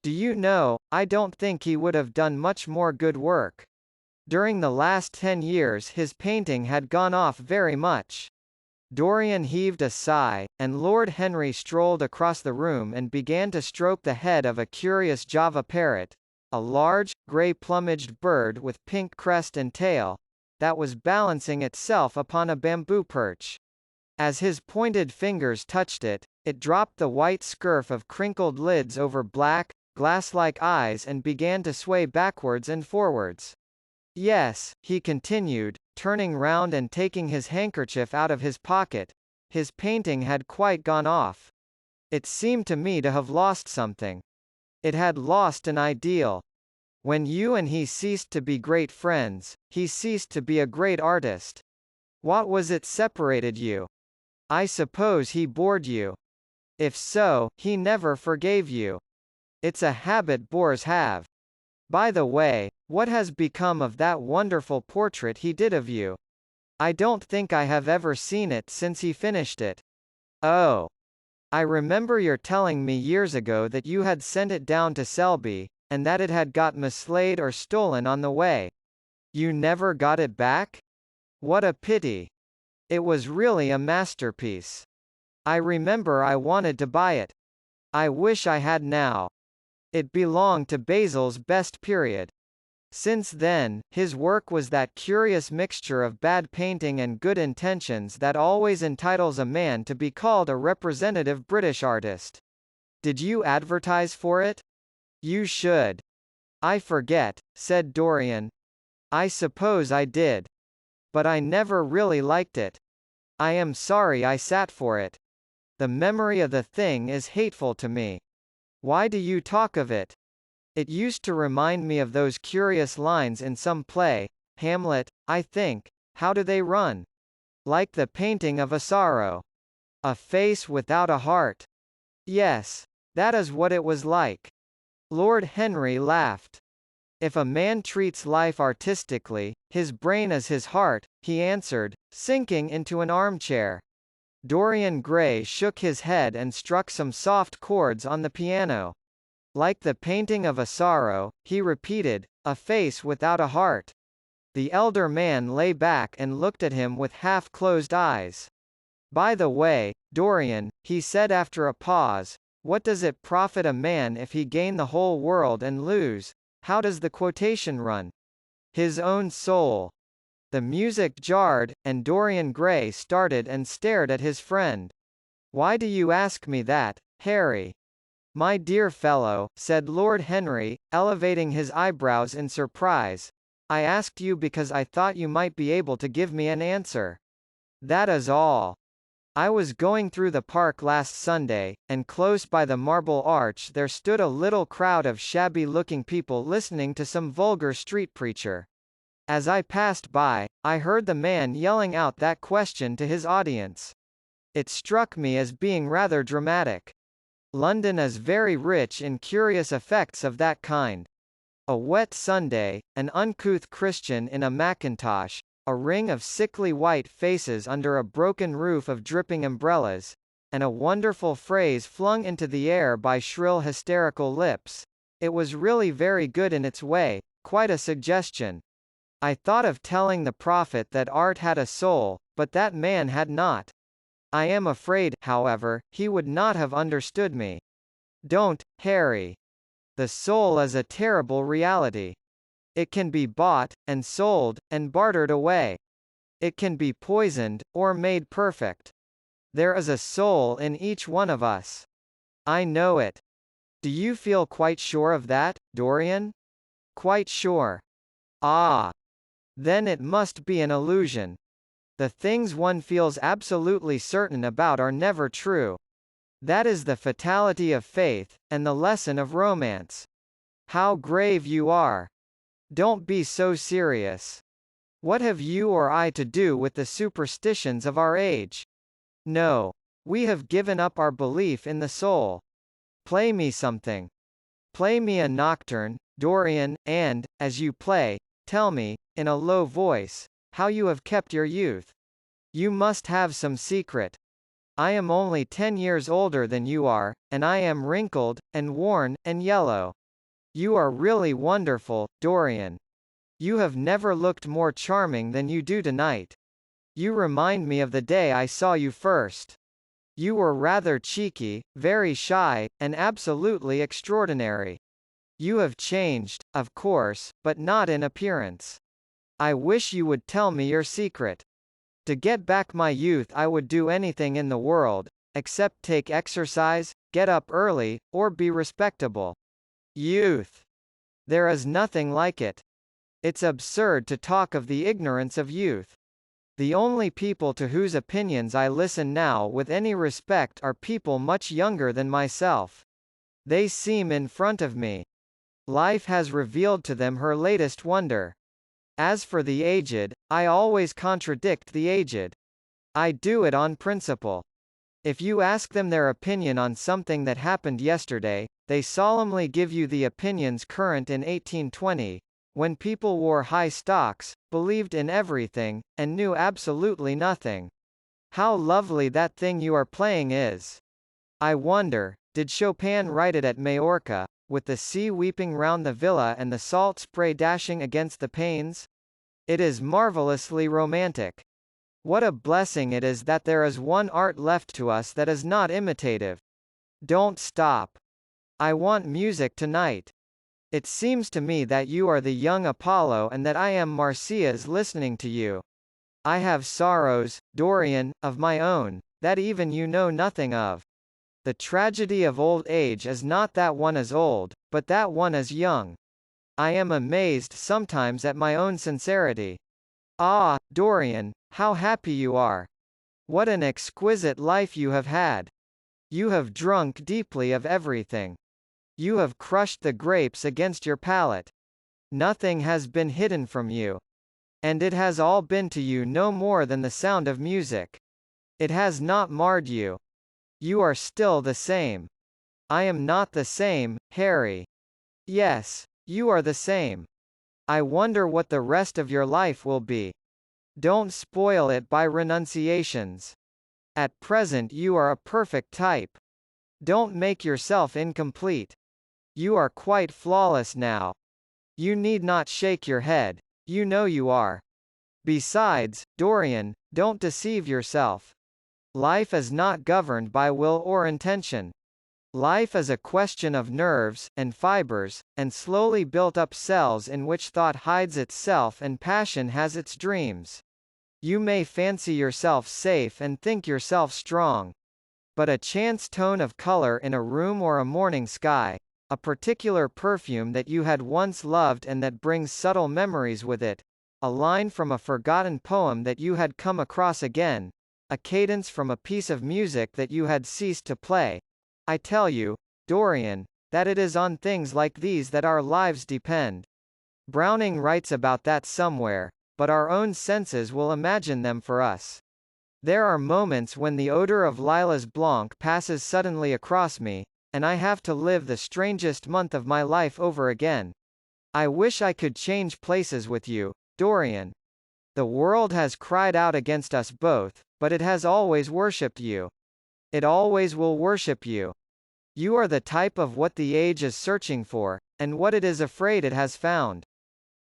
Speaker 2: Do you know, I don't think he would have done much more good work. During the last 10 years his painting had gone off very much. Dorian heaved a sigh, and Lord Henry strolled across the room and began to stroke the head of a curious Java parrot, a large, grey-plumaged bird with pink crest and tail, that was balancing itself upon a bamboo perch. As his pointed fingers touched it, it dropped the white scurf of crinkled lids over black, glass-like eyes and began to sway backwards and forwards. Yes, he continued, turning round and taking his handkerchief out of his pocket, his painting had quite gone off. It seemed to me to have lost something. It had lost an ideal. When you and he ceased to be great friends, he ceased to be a great artist. What was it separated you? I suppose he bored you. If so, he never forgave you. It's a habit bores have. By the way, what has become of that wonderful portrait he did of you? I don't think I have ever seen it since he finished it. Oh. I remember your telling me years ago that you had sent it down to Selby, and that it had got mislaid or stolen on the way. You never got it back? What a pity. It was really a masterpiece. I remember I wanted to buy it. I wish I had now. It belonged to Basil's best period. Since then, his work was that curious mixture of bad painting and good intentions that always entitles a man to be called a representative British artist. Did you advertise for it? You should. I forget, said Dorian. I suppose I did. But I never really liked it. I am sorry I sat for it. The memory of the thing is hateful to me. Why do you talk of it? It used to remind me of those curious lines in some play, Hamlet, I think. How do they run? Like the painting of a sorrow. A face without a heart. Yes, that is what it was like. Lord Henry laughed. If a man treats life artistically, his brain is his heart, he answered, sinking into an armchair. Dorian Gray shook his head and struck some soft chords on the piano. Like the painting of a sorrow, he repeated, a face without a heart. The elder man lay back and looked at him with half-closed eyes. By the way, Dorian, he said after a pause, what does it profit a man if he gain the whole world and lose, how does the quotation run? His own soul. The music jarred, and Dorian Gray started and stared at his friend. Why do you ask me that, Harry? My dear fellow, said Lord Henry, elevating his eyebrows in surprise, I asked you because I thought you might be able to give me an answer. That is all. I was going through the park last Sunday, and close by the Marble Arch there stood a little crowd of shabby-looking people listening to some vulgar street preacher. As I passed by, I heard the man yelling out that question to his audience. It struck me as being rather dramatic. London is very rich in curious effects of that kind. A wet Sunday, an uncouth Christian in a mackintosh, a ring of sickly white faces under a broken roof of dripping umbrellas, and a wonderful phrase flung into the air by shrill hysterical lips. It was really very good in its way, quite a suggestion. I thought of telling the prophet that art had a soul, but that man had not. I am afraid, however, he would not have understood me. Don't, Harry. The soul is a terrible reality. It can be bought, and sold, and bartered away. It can be poisoned, or made perfect. There is a soul in each one of us. I know it. Do you feel quite sure of that, Dorian? Quite sure. Ah. Then it must be an illusion. The things one feels absolutely certain about are never true. That is the fatality of faith, and the lesson of romance. How grave you are. Don't be so serious. What have you or I to do with the superstitions of our age? No. We have given up our belief in the soul. Play me something. Play me a nocturne, Dorian, and, as you play, tell me, in a low voice, how you have kept your youth. You must have some secret. I am only 10 years older than you are, and I am wrinkled, and worn, and yellow. You are really wonderful, Dorian. You have never looked more charming than you do tonight. You remind me of the day I saw you first. You were rather cheeky, very shy, and absolutely extraordinary. You have changed, of course, but not in appearance. I wish you would tell me your secret. To get back my youth I would do anything in the world, except take exercise, get up early, or be respectable. Youth. There is nothing like it. It's absurd to talk of the ignorance of youth. The only people to whose opinions I listen now with any respect are people much younger than myself. They seem in front of me. Life has revealed to them her latest wonder. As for the aged, I always contradict the aged. I do it on principle. If you ask them their opinion on something that happened yesterday, they solemnly give you the opinions current in 1820, when people wore high stocks, believed in everything, and knew absolutely nothing. How lovely that thing you are playing is! I wonder, did Chopin write it at Majorca, with the sea weeping round the villa and the salt spray dashing against the panes? It is marvelously romantic. What a blessing it is that there is one art left to us that is not imitative. Don't stop. I want music tonight. It seems to me that you are the young Apollo and that I am Marsyas listening to you. I have sorrows, Dorian, of my own, that even you know nothing of. The tragedy of old age is not that one is old, but that one is young. I am amazed sometimes at my own sincerity. Ah, Dorian, how happy you are! What an exquisite life you have had! You have drunk deeply of everything. You have crushed the grapes against your palate. Nothing has been hidden from you. And it has all been to you no more than the sound of music. It has not marred you. You are still the same. I am not the same, Harry. Yes, you are the same. I wonder what the rest of your life will be. Don't spoil it by renunciations. At present you are a perfect type. Don't make yourself incomplete. You are quite flawless now. You need not shake your head. You know you are. Besides, Dorian, don't deceive yourself. Life is not governed by will or intention. Life is a question of nerves, and fibers, and slowly built-up cells in which thought hides itself and passion has its dreams. You may fancy yourself safe and think yourself strong. But a chance tone of color in a room or a morning sky, a particular perfume that you had once loved and that brings subtle memories with it, a line from a forgotten poem that you had come across again, a cadence from a piece of music that you had ceased to play. I tell you, Dorian, that it is on things like these that our lives depend. Browning writes about that somewhere, but our own senses will imagine them for us. There are moments when the odor of lilas blanc passes suddenly across me, and I have to live the strangest month of my life over again. I wish I could change places with you, Dorian. The world has cried out against us both, but it has always worshipped you. It always will worship you. You are the type of what the age is searching for, and what it is afraid it has found.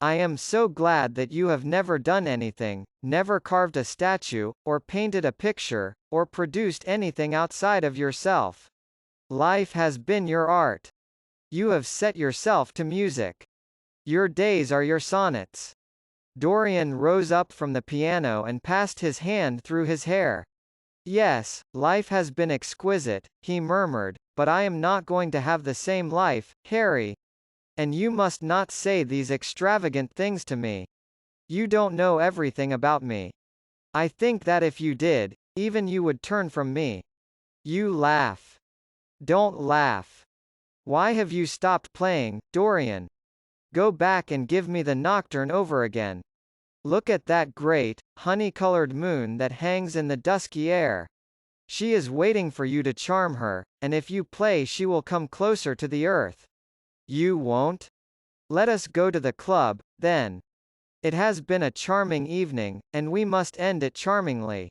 Speaker 2: I am so glad that you have never done anything, never carved a statue, or painted a picture, or produced anything outside of yourself. Life has been your art. You have set yourself to music. Your days are your sonnets. Dorian rose up from the piano and passed his hand through his hair. Yes, life has been exquisite, he murmured, but I am not going to have the same life, Harry. And you must not say these extravagant things to me. You don't know everything about me. I think that if you did, even you would turn from me. You laugh. Don't laugh. Why have you stopped playing, Dorian? Go back and give me the nocturne over again. Look at that great, honey-colored moon that hangs in the dusky air. She is waiting for you to charm her, and if you play she will come closer to the earth. You won't? Let us go to the club, then. It has been a charming evening, and we must end it charmingly.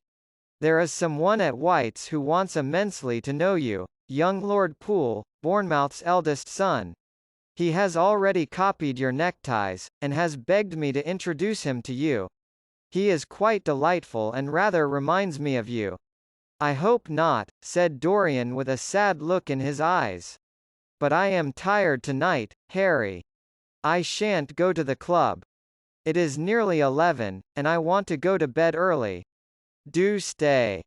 Speaker 2: There is someone at White's who wants immensely to know you, young Lord Poole, Bournemouth's eldest son. He has already copied your neckties, and has begged me to introduce him to you. He is quite delightful and rather reminds me of you. I hope not, said Dorian with a sad look in his eyes. But I am tired tonight, Harry. I shan't go to the club. It is nearly 11, and I want to go to bed early. Do stay.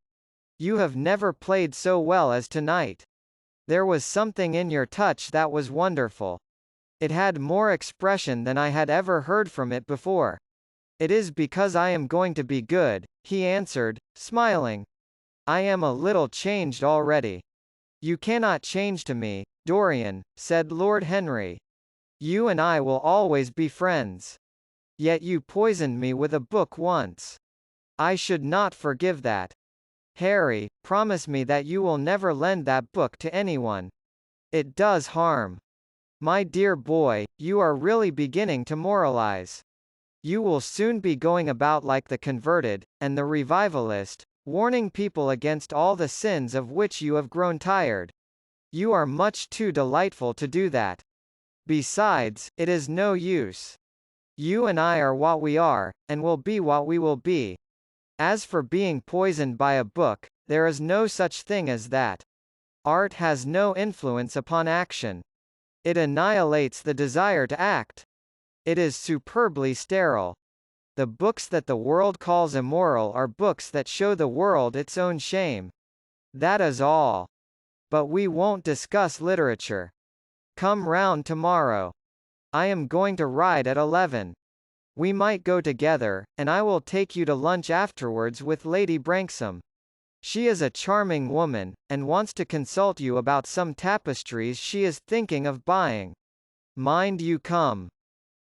Speaker 2: You have never played so well as tonight. There was something in your touch that was wonderful. It had more expression than I had ever heard from it before. It is because I am going to be good, he answered, smiling. I am a little changed already. You cannot change to me, Dorian, said Lord Henry. You and I will always be friends. Yet you poisoned me with a book once. I should not forgive that. Harry, promise me that you will never lend that book to anyone. It does harm. My dear boy, you are really beginning to moralize. You will soon be going about like the converted, and the revivalist, warning people against all the sins of which you have grown tired. You are much too delightful to do that. Besides, it is no use. You and I are what we are, and will be what we will be. As for being poisoned by a book, there is no such thing as that. Art has no influence upon action. It annihilates the desire to act. It is superbly sterile. The books that the world calls immoral are books that show the world its own shame. That is all. But we won't discuss literature. Come round tomorrow. I am going to ride at 11. We might go together, and I will take you to lunch afterwards with Lady Branksome. She is a charming woman, and wants to consult you about some tapestries she is thinking of buying. Mind you come.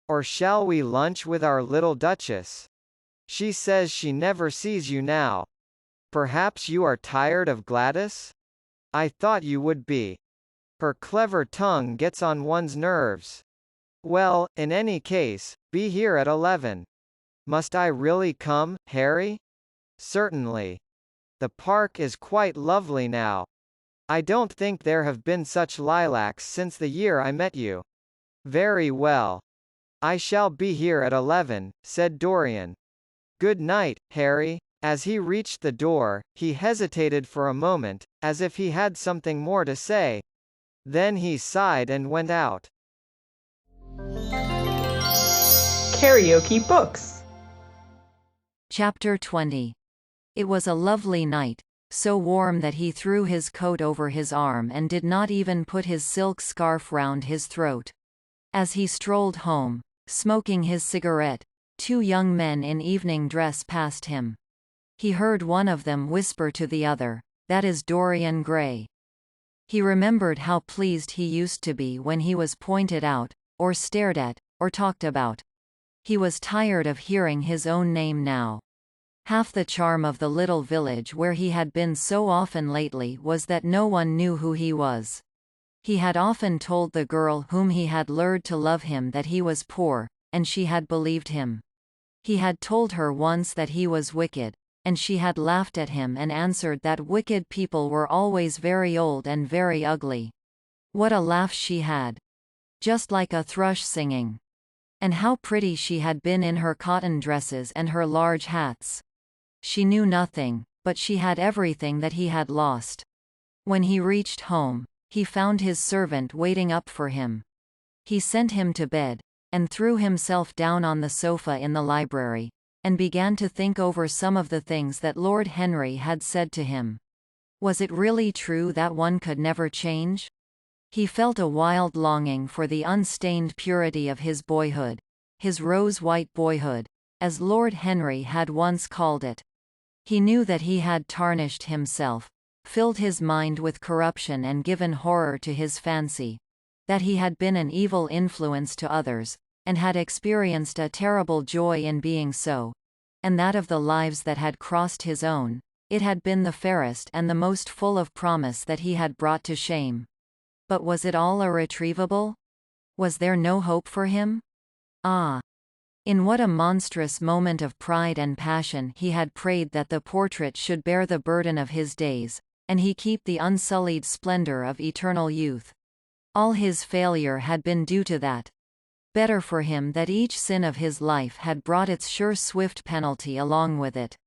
Speaker 2: Or shall we lunch with our little Duchess? She says she never sees you now. Perhaps you are tired of Gladys? I thought you would be. Her clever tongue gets on one's nerves. Well, in any case, be here at 11. Must I really come, Harry? Certainly. The park is quite lovely now. I don't think there have been such lilacs since the year I met you. Very well. I shall be here at 11, said Dorian. Good night, Harry. As he reached the door, he hesitated for a moment, as if he had something more to say. Then he sighed and went out.
Speaker 1: KaraokeBooks.
Speaker 3: Chapter 20. It was a lovely night, so warm that he threw his coat over his arm and did not even put his silk scarf round his throat. As he strolled home, smoking his cigarette, two young men in evening dress passed him. He heard one of them whisper to the other, "That is Dorian Gray." He remembered how pleased he used to be when he was pointed out, or stared at, or talked about. He was tired of hearing his own name now. Half the charm of the little village where he had been so often lately was that no one knew who he was. He had often told the girl whom he had lured to love him that he was poor, and she had believed him. He had told her once that he was wicked, and she had laughed at him and answered that wicked people were always very old and very ugly. What a laugh she had! Just like a thrush singing. And how pretty she had been in her cotton dresses and her large hats. She knew nothing, but she had everything that he had lost. When he reached home, he found his servant waiting up for him. He sent him to bed, and threw himself down on the sofa in the library, and began to think over some of the things that Lord Henry had said to him. Was it really true that one could never change? He felt a wild longing for the unstained purity of his boyhood, his rose-white boyhood, as Lord Henry had once called it. He knew that he had tarnished himself, filled his mind with corruption and given horror to his fancy, that he had been an evil influence to others, and had experienced a terrible joy in being so, and that of the lives that had crossed his own, it had been the fairest and the most full of promise that he had brought to shame. But was it all irretrievable? Was there no hope for him? Ah! In what a monstrous moment of pride and passion he had prayed that the portrait should bear the burden of his days, and he keep the unsullied splendor of eternal youth. All his failure had been due to that. Better for him that each sin of his life had brought its sure swift penalty along with it.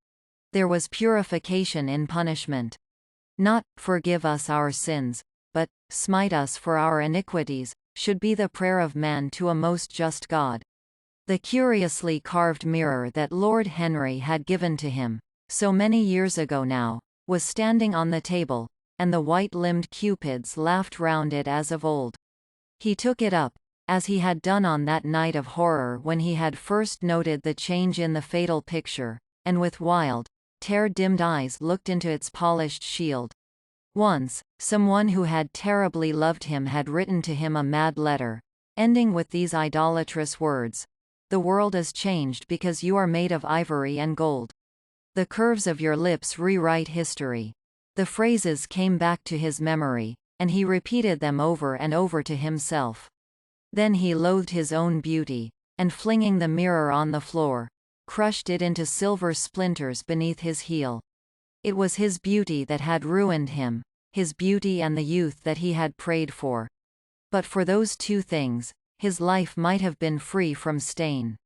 Speaker 3: There was purification in punishment. Not, "Forgive us our sins," but, "Smite us for our iniquities," should be the prayer of man to a most just God. The curiously carved mirror that Lord Henry had given to him, so many years ago now, was standing on the table, and the white-limbed cupids laughed round it as of old. He took it up, as he had done on that night of horror when he had first noted the change in the fatal picture, and with wild, tear-dimmed eyes looked into its polished shield. Once, someone who had terribly loved him had written to him a mad letter, ending with these idolatrous words: "The world is changed because you are made of ivory and gold. The curves of your lips rewrite history." The phrases came back to his memory, and he repeated them over and over to himself. Then he loathed his own beauty, and flinging the mirror on the floor, crushed it into silver splinters beneath his heel. It was his beauty that had ruined him, his beauty and the youth that he had prayed for. But for those two things, his life might have been free from stain.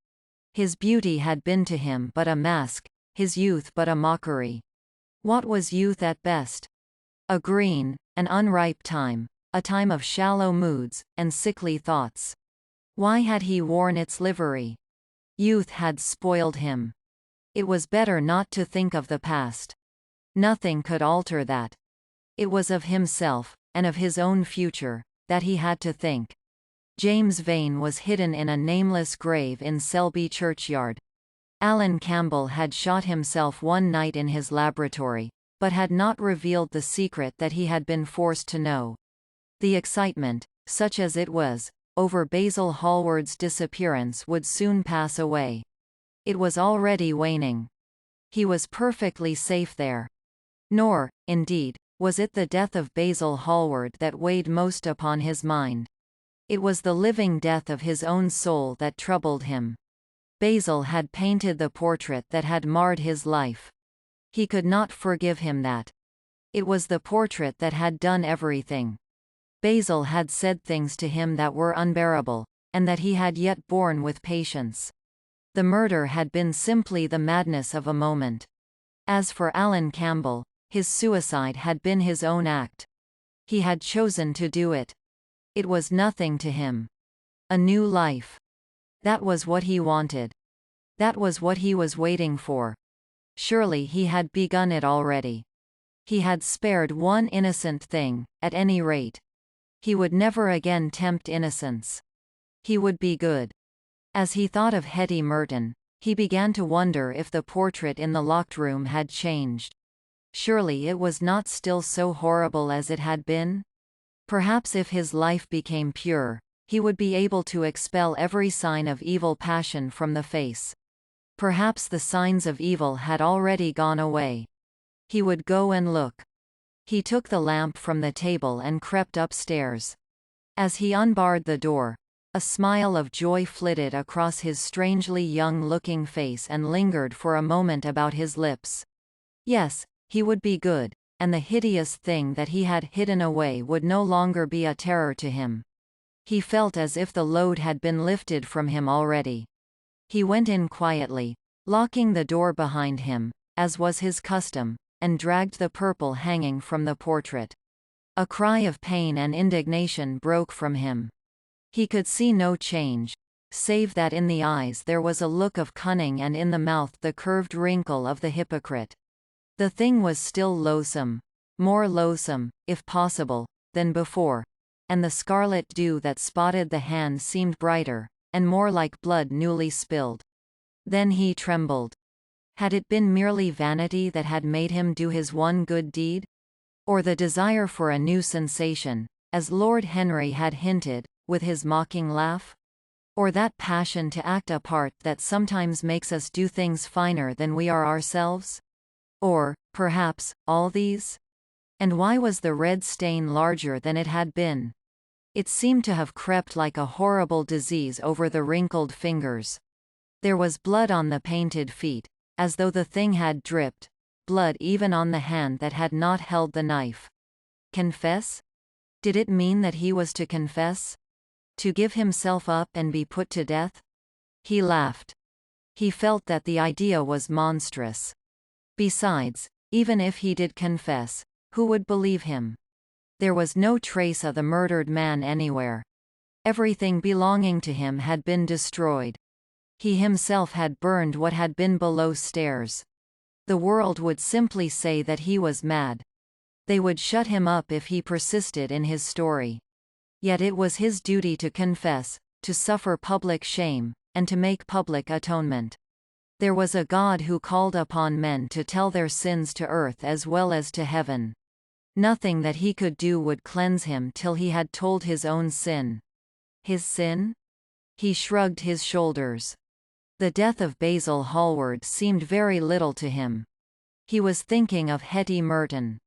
Speaker 3: His beauty had been to him but a mask, his youth but a mockery. What was youth at best? A green, an unripe time, a time of shallow moods, and sickly thoughts. Why had he worn its livery? Youth had spoiled him. It was better not to think of the past. Nothing could alter that. It was of himself, and of his own future, that he had to think. James Vane was hidden in a nameless grave in Selby churchyard. Alan Campbell had shot himself one night in his laboratory, but had not revealed the secret that he had been forced to know. The excitement, such as it was, over Basil Hallward's disappearance would soon pass away. It was already waning. He was perfectly safe there. Nor, indeed, was it the death of Basil Hallward that weighed most upon his mind. It was the living death of his own soul that troubled him. Basil had painted the portrait that had marred his life. He could not forgive him that. It was the portrait that had done everything. Basil had said things to him that were unbearable, and that he had yet borne with patience. The murder had been simply the madness of a moment. As for Alan Campbell, his suicide had been his own act. He had chosen to do it. It was nothing to him. A new life. That was what he wanted. That was what he was waiting for. Surely he had begun it already. He had spared one innocent thing, at any rate. He would never again tempt innocence. He would be good. As he thought of Hetty Merton, he began to wonder if the portrait in the locked room had changed. Surely it was not still so horrible as it had been? Perhaps if his life became pure, he would be able to expel every sign of evil passion from the face. Perhaps the signs of evil had already gone away. He would go and look. He took the lamp from the table and crept upstairs. As he unbarred the door, a smile of joy flitted across his strangely young-looking face and lingered for a moment about his lips. Yes, he would be good, and the hideous thing that he had hidden away would no longer be a terror to him. He felt as if the load had been lifted from him already. He went in quietly, locking the door behind him, as was his custom, and dragged the purple hanging from the portrait. A cry of pain and indignation broke from him. He could see no change, save that in the eyes there was a look of cunning and in the mouth the curved wrinkle of the hypocrite. The thing was still loathsome, more loathsome, if possible, than before, and the scarlet dew that spotted the hand seemed brighter, and more like blood newly spilled. Then he trembled. Had it been merely vanity that had made him do his one good deed? Or the desire for a new sensation, as Lord Henry had hinted, with his mocking laugh? Or that passion to act a part that sometimes makes us do things finer than we are ourselves? Or, perhaps, all these? And why was the red stain larger than it had been? It seemed to have crept like a horrible disease over the wrinkled fingers. There was blood on the painted feet, as though the thing had dripped, blood even on the hand that had not held the knife. Confess? Did it mean that he was to confess? To give himself up and be put to death? He laughed. He felt that the idea was monstrous. Besides, even if he did confess, who would believe him? There was no trace of the murdered man anywhere. Everything belonging to him had been destroyed. He himself had burned what had been below stairs. The world would simply say that he was mad. They would shut him up if he persisted in his story. Yet it was his duty to confess, to suffer public shame, and to make public atonement. There was a God who called upon men to tell their sins to earth as well as to heaven. Nothing that he could do would cleanse him till he had told his own sin. His sin? He shrugged his shoulders. The death of Basil Hallward seemed very little to him. He was thinking of Hetty Merton.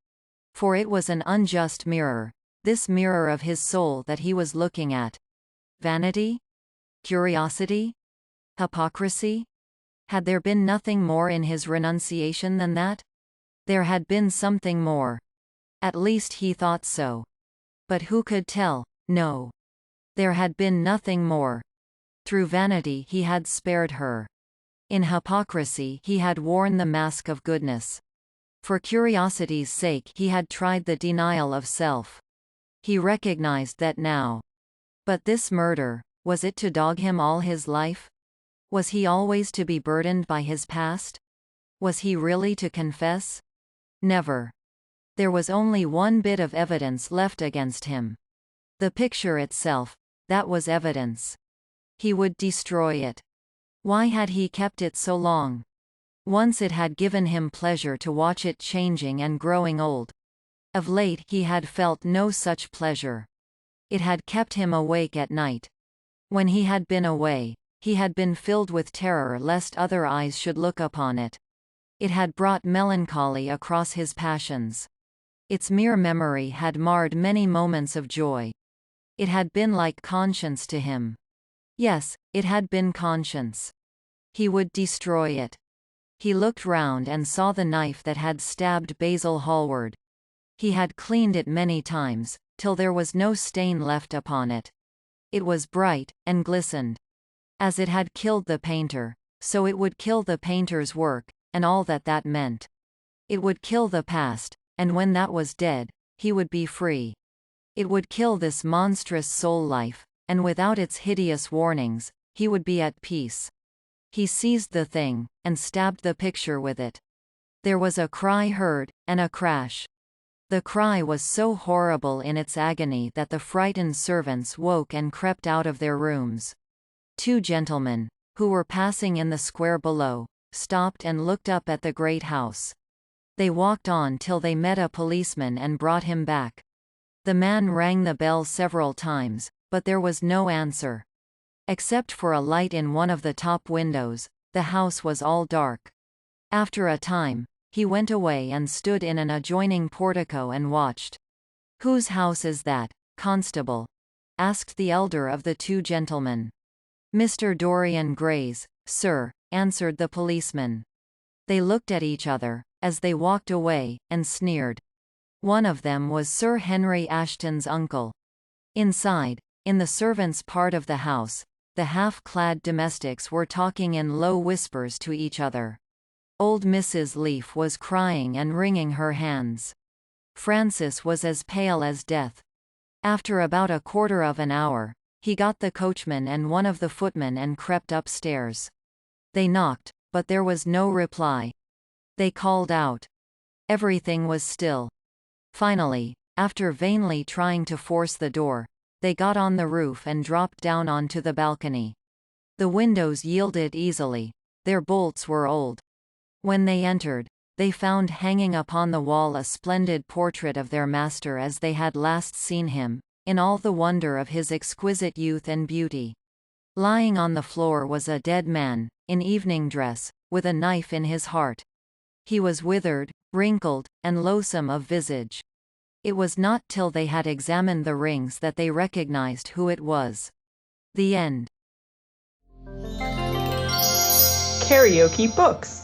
Speaker 3: For it was an unjust mirror, this mirror of his soul that he was looking at. Vanity? Curiosity? Hypocrisy? Had there been nothing more in his renunciation than that? There had been something more. At least he thought so. But who could tell? No. There had been nothing more. Through vanity he had spared her. In hypocrisy he had worn the mask of goodness. For curiosity's sake he had tried the denial of self. He recognized that now. But this murder, was it to dog him all his life? Was he always to be burdened by his past? Was he really to confess? Never. There was only one bit of evidence left against him. The picture itself, that was evidence. He would destroy it. Why had he kept it so long? Once it had given him pleasure to watch it changing and growing old. Of late he had felt no such pleasure. It had kept him awake at night. When he had been away, he had been filled with terror lest other eyes should look upon it. It had brought melancholy across his passions. Its mere memory had marred many moments of joy. It had been like conscience to him. Yes, it had been conscience. He would destroy it. He looked round and saw the knife that had stabbed Basil Hallward. He had cleaned it many times, till there was no stain left upon it. It was bright, and glistened. As it had killed the painter, so it would kill the painter's work, and all that that meant. It would kill the past, and when that was dead, he would be free. It would kill this monstrous soul life, and without its hideous warnings, he would be at peace. He seized the thing, and stabbed the picture with it. There was a cry heard, and a crash. The cry was so horrible in its agony that the frightened servants woke and crept out of their rooms. Two gentlemen, who were passing in the square below, stopped and looked up at the great house. They walked on till they met a policeman and brought him back. The man rang the bell several times, but there was no answer. Except for a light in one of the top windows, the house was all dark. After a time, he went away and stood in an adjoining portico and watched. "Whose house is that, constable?" asked the elder of the two gentlemen. "Mr. Dorian Gray's, sir," answered the policeman. They looked at each other, as they walked away, and sneered. One of them was Sir Henry Ashton's uncle. Inside, in the servants' part of the house, the half-clad domestics were talking in low whispers to each other. Old Mrs. Leaf was crying and wringing her hands. Francis was as pale as death. After about a quarter of an hour, he got the coachman and one of the footmen and crept upstairs. They knocked, but there was no reply. They called out. Everything was still. Finally, after vainly trying to force the door, they got on the roof and dropped down onto the balcony. The windows yielded easily. Their bolts were old. When they entered, they found hanging upon the wall a splendid portrait of their master as they had last seen him, in all the wonder of his exquisite youth and beauty. Lying on the floor was a dead man, in evening dress, with a knife in his heart. He was withered, wrinkled, and loathsome of visage. It was not till they had examined the rings that they recognized who it was. The end.
Speaker 1: KaraokeBooks.